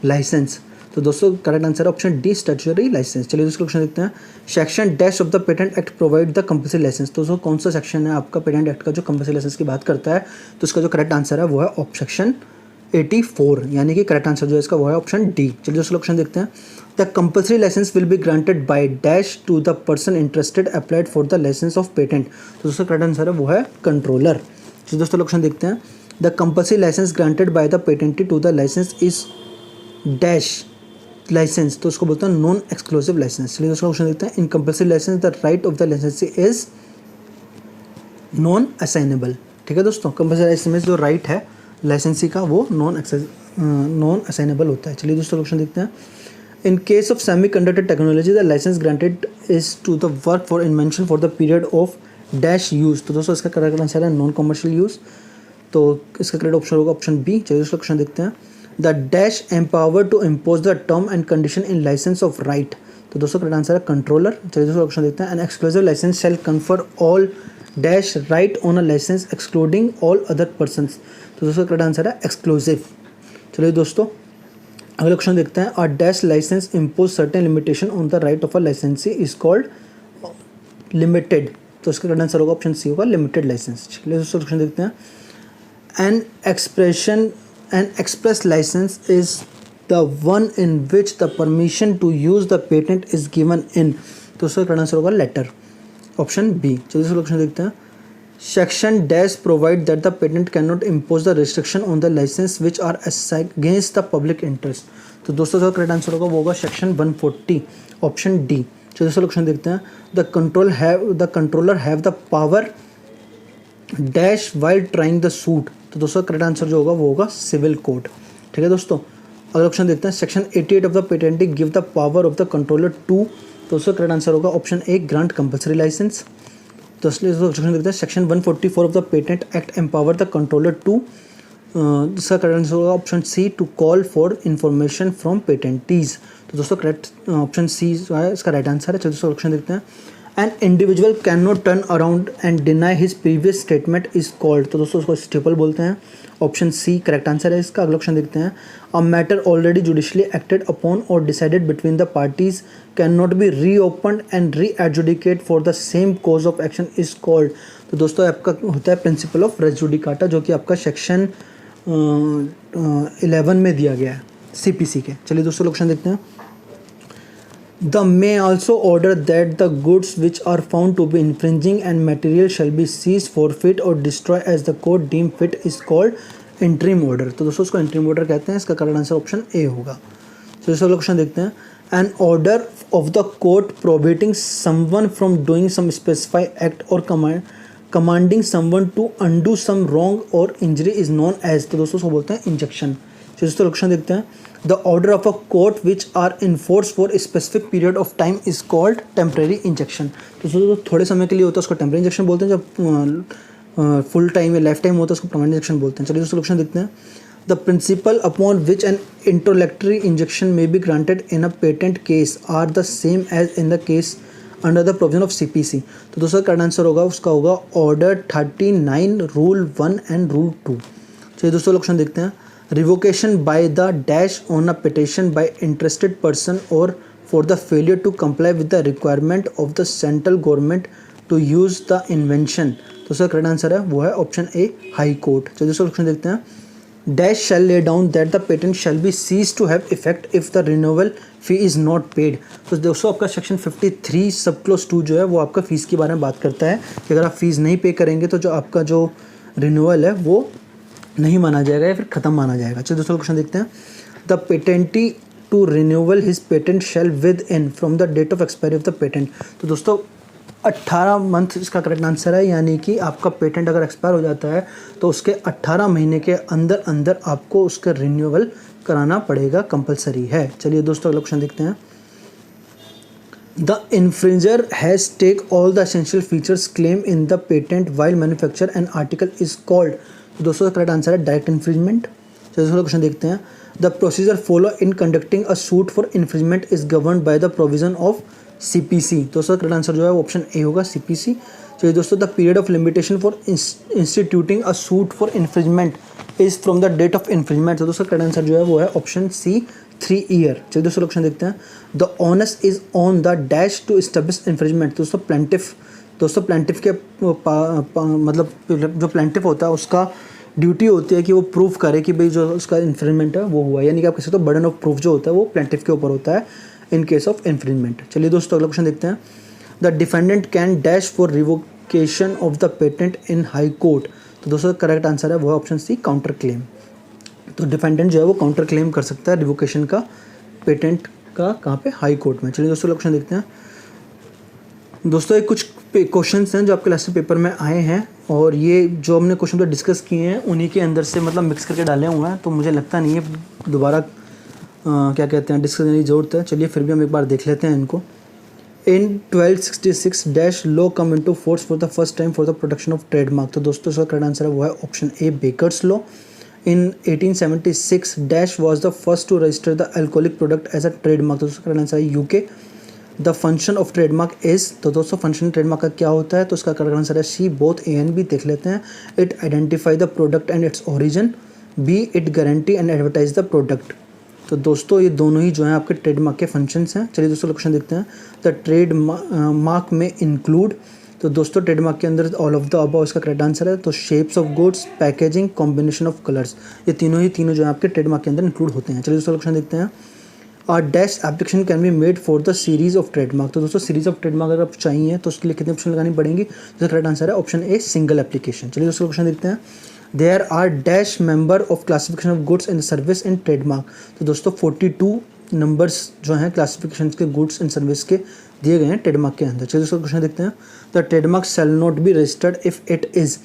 लाइसेंस। तो दोस्तों करेक्ट आंसर है ऑप्शन डी, स्टैट्यूटरी लाइसेंस। चलिए दोस्तों क्वेश्चन देखते हैं। Section dash of the patent act provide the compulsory licence. तो दोस्तों कौन सा सेक्शन है आपका पेटेंट एक्ट का जो कंपल्सरी लाइसेंस की बात करता है? तो इसका जो करेक्ट आंसर है वो है सेक्शन 84, यानी कि करेक्ट आंसर जो है इसका वो है ऑप्शन डी। चलिए दोस्तों क्वेश्चन देखते हैं। The compulsory licence will be granted by dash to the person interested applied for the licence of patent. तो दोस्तों करेक्ट आंसर है वो है कंट्रोलर। चलिए दोस्तों क्वेश्चन देखते हैं। The compulsory licence granted by the patentee to the licence is dash licence. तो उसको बोलते हैं नॉन एक्सक्लूसिव लाइसेंस। चलिए दोस्तों क्वेश्चन देखते हैं। In compulsory licence the right of the licensee is non assignable. ठीक है दोस्तों, कंपल्सरी लाइसेंस में जो राइट है लाइसेंसी का वो नॉन असाइनेबल होता है। चलिए दोस्तों क्वेश्चन देखते हैं। In case of semiconductor technology the licence granted is to the work for invention for the period of dash use. तो दोस्तों इसका करेक्ट आंसर है नॉन कमर्शियल यूज। तो इसका करेक्ट ऑप्शन होगा ऑप्शन बी। चलिए दोस्तों क्वेश्चन देखते हैं। The dash empower to impose the term and condition in licence of right. तो दोस्तों करेक्ट आंसर है कंट्रोलर। चलिए दोस्तों क्वेश्चन देखते हैं। An exclusive licence shall confer all dash right on a licence excluding all other persons. तो दोस्तों correct answer है एक्सक्लूसिव। चलिए दोस्तों अगला क्वेश्चन देखते हैं। A dash licence impose certain limitation on the right of a licensee is called limited. तो इसका करेक्ट आंसर होगा ऑप्शन सी होगा लिमिटेड लाइसेंस। चलिए दोस्तों क्वेश्चन देखते हैं। An express licence is the one in which the permission to use the patent is given in. तो उसका करेक्ट आंसर होगा लेटर, ऑप्शन बी। चलिए दोस्तों क्वेश्चन देखते हैं। Section dash provide that the patent can not impose the restriction on the licence which are against the public interest. तो दोस्तों का करेक्ट आंसर होगा वो होगा सेक्शन 140, ऑप्शन डी। चलिए दोस्तों क्वेश्चन देखते हैं। The controller have the power dash while trying the suit. तो दोस्तों करेक्ट आंसर जो होगा वो होगा सिविल कोड। ठीक है दोस्तों अगला ऑप्शन देखते हैं। Section 88 of the patent give the power of the controller to. तो उसका करेक्ट आंसर होगा option A, grant compulsory licence. तो इसलिए ऑप्शन देखते हैं। Section 144 of the patent act empower the controller to. इसका करेक्ट आंसर होगा option C, to call for information from patentees. तो दोस्तों करेक्ट ऑप्शन सी जो है इसका राइट आंसर है। चलिए दोस्तों ऑप्शन देखते हैं। An individual can not turn around and deny his previous statement is called. तो दोस्तों उसको स्टेपल बोलते हैं, ऑप्शन सी करेक्ट आंसर है इसका। अगला ऑप्शन देखते हैं। A matter already judicially acted upon और decided between the parties can not be reopened and re adjudicate for the same cause of action is called. तो दोस्तों आपका होता है प्रिंसिपल ऑफ रेस जुडिकाटा, जो कि आपका सेक्शन 11 में दिया गया है CPC के। चलिए दोस्तों ऑप्शन देखते हैं। The may also order that the goods which are found to be infringing and material shall be seized, forfeit or destroy as the court deem fit is called interim order। तो दोस्तों उसको interim order कहते हैं। इसका correct answer option A होगा। तो दोस्तों question देखते हैं। An order of the court prohibiting someone from doing some specified act or commanding someone to undo some wrong or injury is known as। तो दोस्तों उसको बोलते हैं इंजेक्शन। तो दोस्तों क्वेश्चन देखते हैं। The order of a court which are in force for a specific period of time is called temporary injunction। तो दोस्तों थोड़े समय के लिए होता है उसको टेम्परेरी इंजेक्शन बोलते हैं, जब फुल टाइम या लाइफ टाइम होता है उसको परमानेंट इंजेक्शन बोलते हैं। चलिए दोस्तों क्वेश्चन देखते हैं। The principle upon which an interlocutory injunction may be granted in a patent case are the same as in the case under the provision of CPC। तो दोस्तों करेक्ट आंसर होगा उसका होगा ऑर्डर 39, रूल 1 एंड रूल 2। चलिए दोस्तों question देखते हैं। Revocation by the dash on a petition by interested person or for the failure to comply with the requirement of the central government to use the invention। तो उसका correct answer है वो है option ए, high court. चलिए दूसरा question देखते हैं। Dash shall lay down that the patent shall be cease to have effect if the renewal fee is not paid. तो दोस्तों आपका सेक्शन 53 सब क्लोज 2 जो है वो आपका फ़ीस के बारे में बात करता है कि अगर आप फीस नहीं पे करेंगे तो जो आपका जो रिन्यूअल है वो नहीं माना जाएगा या फिर ख़त्म माना जाएगा। चलिए दूसरा क्वेश्चन देखते हैं। The patentee to renewal his patent shall within from the date of expiry of the patent. तो दोस्तों 18 मंथ इसका करेक्ट आंसर है, यानी कि आपका पेटेंट अगर एक्सपायर हो जाता है तो उसके 18 महीने के अंदर अंदर आपको उसका रिन्यूअल कराना पड़ेगा, कंपलसरी है। चलिए दोस्तों अगला क्वेश्चन देखते हैं। The infringer has take all the essential features claim in the patent while manufacture an article is called. तो दोस्तों का करेक्ट आंसर है डायरेक्ट इन्फ्रिंजमेंट। चलिए दोस्तों क्वेश्चन देखते हैं। The procedure follow in conducting a suit for infringement is governed by the provision of CPC। दोस्तों correct answer जो है ऑप्शन ए होगा, CPC। चलिए दोस्तों, the period of limitation for instituting a suit for infringement is from the date of infringement. तो दोस्तों correct answer जो है वो है ऑप्शन C, 3 ईयर। चलिए दोस्तों क्वेश्चन देखते हैं। The onus is on the dash to establish infringement. दोस्तों प्लेंटिफ के मतलब जो प्लेंटिफ होता है उसका ड्यूटी होती है कि वो प्रूफ करे कि भाई जो उसका इन्फ्रिंजमेंट है वो हुआ, यानी कि आप कह सकते हो बर्डन ऑफ प्रूफ जो होता है वो प्लेंटिफ के ऊपर होता है इन केस ऑफ इन्फ्रिंजमेंट। चलिए दोस्तों अगला क्वेश्चन देखते हैं। The defendant can dash for revocation of the patent in high court. तो दोस्तों करेक्ट आंसर है वो ऑप्शन C, काउंटर क्लेम। तो डिफेंडेंट जो है वो काउंटर क्लेम कर सकता है रिवोकेशन का पेटेंट का, कहाँ पे, हाई कोर्ट में। चलिए दोस्तों क्वेश्चन देखते हैं। दोस्तों ये कुछ क्वेश्चंस हैं जो आपके लास्ट पेपर में आए हैं, और ये जो हमने क्वेश्चन तो डिस्कस किए हैं उन्हीं के अंदर से मतलब मिक्स करके डाले हुए हैं, तो मुझे लगता नहीं है दोबारा क्या कहते हैं डिस्कस करने की ज़रूरत है। चलिए फिर भी हम एक बार देख लेते हैं इनको। In 1266 dash law come into force for the first time for the protection of trademark. तो दोस्तों इसका करेक्ट आंसर है वो है option A, bakers law. In 1876 dash was the first to register the alcoholic product as a trademark। तो उसका correct answer है UK। The function of trademark is, तो दोस्तों फंक्शन ट्रेडमार्क का क्या होता है, तो उसका करेक्ट आंसर है C, both A and B। देख लेते हैं। It identify the product and its origin, B it guarantee and advertise the product। तो दोस्तों ये दोनों ही जो हैं आपके ट्रेडमार्क के फंक्शंस हैं। चलिए दोस्तों क्वेश्चन देखते हैं। द ट्रेडमार्क में इंक्लूड, तो दोस्तों ट्रेडमार्क के अंदर ऑल ऑफ द अबव इसका करेक्ट आंसर है। तो shapes of goods, packaging, combination of colours, ये तीनों जो है आपके ट्रेडमार्क के अंदर इंक्लूड होते हैं। चलिए दोस्तों क्वेश्चन देखते हैं। और dash application can be made for the series of trademark. तो दोस्तों सीरीज ऑफ ट्रेडमार्क अगर आप चाहिए तो उसके लिए कितने ऑप्शन लगानी पड़ेंगी, तो करेक्ट आंसर है ऑप्शन ए, सिंगल एप्लीकेशन। चलिए दोस्तों क्वेश्चन देखते हैं। There are dash member of classification of goods and service in trademark. तो दोस्तों 42 नंबर्स जो हैं क्लासिफिकेशन के गुड्स एंड सर्विस के दिए गए हैं ट्रेडमार्क के अंदर। चलिए दोस्तों क्वेश्चन देखते हैं। The trademark shall not be registered if it is.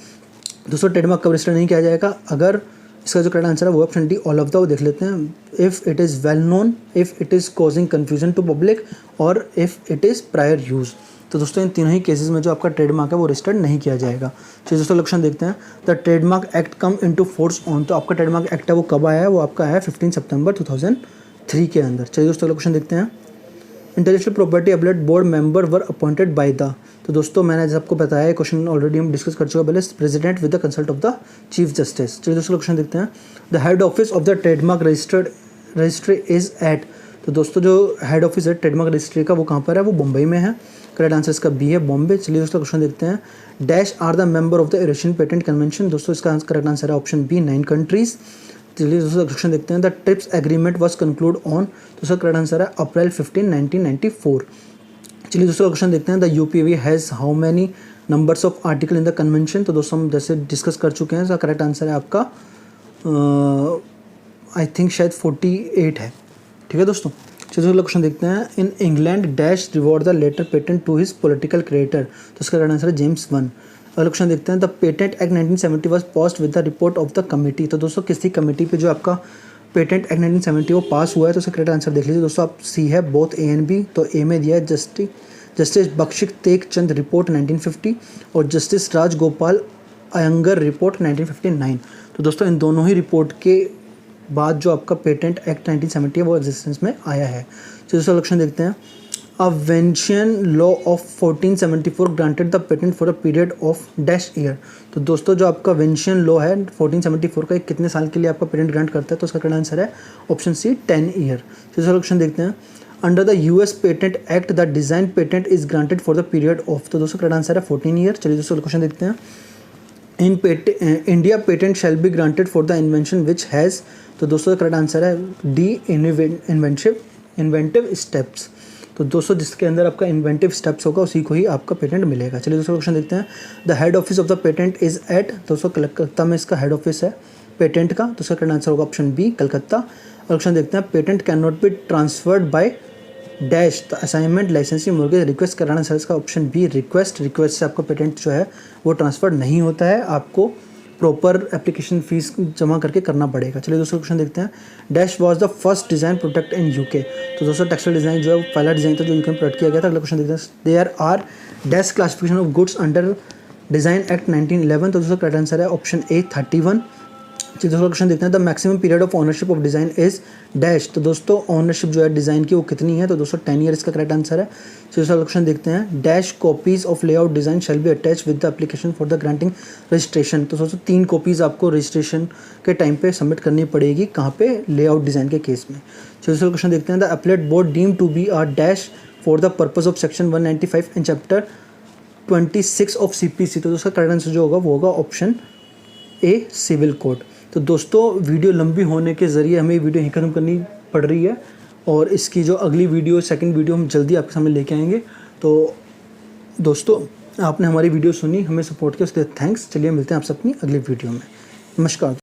दोस्तों ट्रेडमार्क कब रजिस्टर नहीं किया जाएगा, अगर इसका जो करेक्ट आंसर है वो option D, all of the, वो देख लेते हैं। If it is well known, if it is causing confusion to public, और if it is prior use. तो दोस्तों इन तीनों ही केसेस में जो आपका ट्रेडमार्क है वो रजिस्टर्ड नहीं किया जाएगा। चलिए दोस्तों क्वेश्चन देखते हैं। The trademark act come into force on. तो आपका ट्रेडमार्क एक्ट है वो कब आया है, वो आपका है 15 सितंबर 2003 के अंदर। चलिए दोस्तों क्वेश्चन देखते हैं। Intellectual property appellate board member were appointed by the. तो दोस्तों मैंने आपको बताया क्वेश्चन ऑलरेडी हम डिस्कस कर चुके हैं पहले, president with the consult of the chief justice. चलिए दोस्तों क्वेश्चन देखते हैं। The head office of the trademark registry is at. तो दोस्तों जो हेड ऑफिस है ट्रेडमार्क रजिस्ट्री का वो कहाँ पर है, वो मुंबई में है। करेक्ट आंसर इसका बी है, बॉम्बे। चलिए दोस्तों क्वेश्चन देखते हैं। Dash are the member of the Eurasian patent convention. दोस्तों इसका करेक्ट आंसर है ऑप्शन बी, 9 कंट्रीज। चलिए दोस्तों क्वेश्चन देखते हैं। The TRIPS agreement was conclude on. तो उसका करेक्ट आंसर है अप्रैल 15, 1994। चलिए दोस्तों क्वेश्चन देखते हैं। The UPV has how many numbers of article in the convention. तो दोस्तों हम जैसे डिस्कस कर चुके हैं, इसका करेक्ट आंसर है आपका आई थिंक शायद 48 है। ठीक है दोस्तों। चलिए क्वेश्चन देखते हैं। In England dash reward the letter patent to his political creator. तो इसका करेक्ट आंसर है जेम्स वन। अगला क्वेश्चन देखते हैं। The patent act 1970 was passed with the report of the committee. तो दोस्तों किसी कमेटी पे जो आपका पेटेंट एक्ट 1970 वो पास हुआ है, तो उसका करेक्ट आंसर देख लीजिए दोस्तों आप, सी है, बोथ ए एंड बी। तो ए में दिया है जस्टिस बख्शिश तेग चंद रिपोर्ट 1950 और जस्टिस राज गोपाल अयंगर रिपोर्ट 1959। तो दोस्तों इन दोनों ही रिपोर्ट के बाद जो आपका पेटेंट एक्ट 1970 है वो एग्जिस्टेंस में आया है। तो दोस्तों क्वेश्चन देखते हैं। A Venetian law of 1474 granted the patent for a period of dash year। तो दोस्तों जो आपका वेंशियन लॉ है 1474 का, कितने साल के लिए आपका पेटेंट ग्रांट करता है, तो उसका करेक्ट आंसर है ऑप्शन सी, 10 ईयर। दूसरा क्वेश्चन देखते हैं। Under the US patent act the design patent is granted for the period of. तो दोस्तों करेक्ट आंसर है 14 ईयर। चलिए दोस्तों क्वेश्चन देखते हैं। In India patent shall be granted for the invention which has. तो दोस्तों करेक्ट आंसर है डी, इन्वेंटिव स्टेप्स। तो दोस्तों जिसके अंदर आपका इन्वेंटिव स्टेप्स होगा उसी को ही आपका पेटेंट मिलेगा। चलिए दोस्तों क्वेश्चन देखते हैं। The head office of the patent is at. दोस्तों कलकत्ता में इसका हेड ऑफिस है पेटेंट का, तो उसका करेक्ट आंसर होगा ऑप्शन बी, कलकत्ता। क्वेश्चन देखते हैं। Patent can not be transferred by dash the assignment licensing mortgage request कराना। सर इसका ऑप्शन बी, रिक्वेस्ट से आपका पेटेंट जो है वो ट्रांसफर नहीं होता है, आपको प्रॉपर एप्लीकेशन फ़ीस जमा करके करना पड़ेगा। चलिए दोस्तों क्वेश्चन देखते हैं। Dash was the first design product in UK. तो दोस्तों टेक्सटाइल डिज़ाइन जो है पहला डिज़ाइन था जो यूके में प्रोडक्ट किया गया था। अगला क्वेश्चन देखते हैं। There are dash classification of goods under design act 1911। तो दोस्तों करेक्ट आंसर है ऑप्शन ए 31। चलिए दोस्तों क्वेश्चन देखते हैं। The maximum period of ownership of design is dash. तो दोस्तों ऑनरशिप जो है डिज़ाइन की वो कितनी है? तो दोस्तों 10 ईयर इसका करेक्ट आंसर है। चलिए दोस्तों क्वेश्चन देखते हैं। Dash copies of layout design shall be attach with the application for the granting registration. तो दोस्तों 3 कॉपीज़ आपको रजिस्ट्रेशन के टाइम पे सबमिट करनी पड़ेगी। कहाँ पे? लेआउट डिज़ाइन के केस में। चलिए दोस्तों क्वेश्चन देखते हैं। The appellate board deem to be a dash for the purpose of section 195 in chapter 26 of CPC। तो दोस्तों करेक्ट आंसर जो होगा वो होगा ऑप्शन ए सिविल कोड। तो दोस्तों वीडियो लंबी होने के ज़रिए हमें वीडियो यहीं खत्म करनी पड़ रही है और इसकी जो अगली वीडियो सेकंड वीडियो हम जल्दी आपके सामने लेके आएंगे। तो दोस्तों आपने हमारी वीडियो सुनी, हमें सपोर्ट किया, उसके लिए थैंक्स। चलिए मिलते हैं आपसे अपनी अगली वीडियो में। नमस्कार।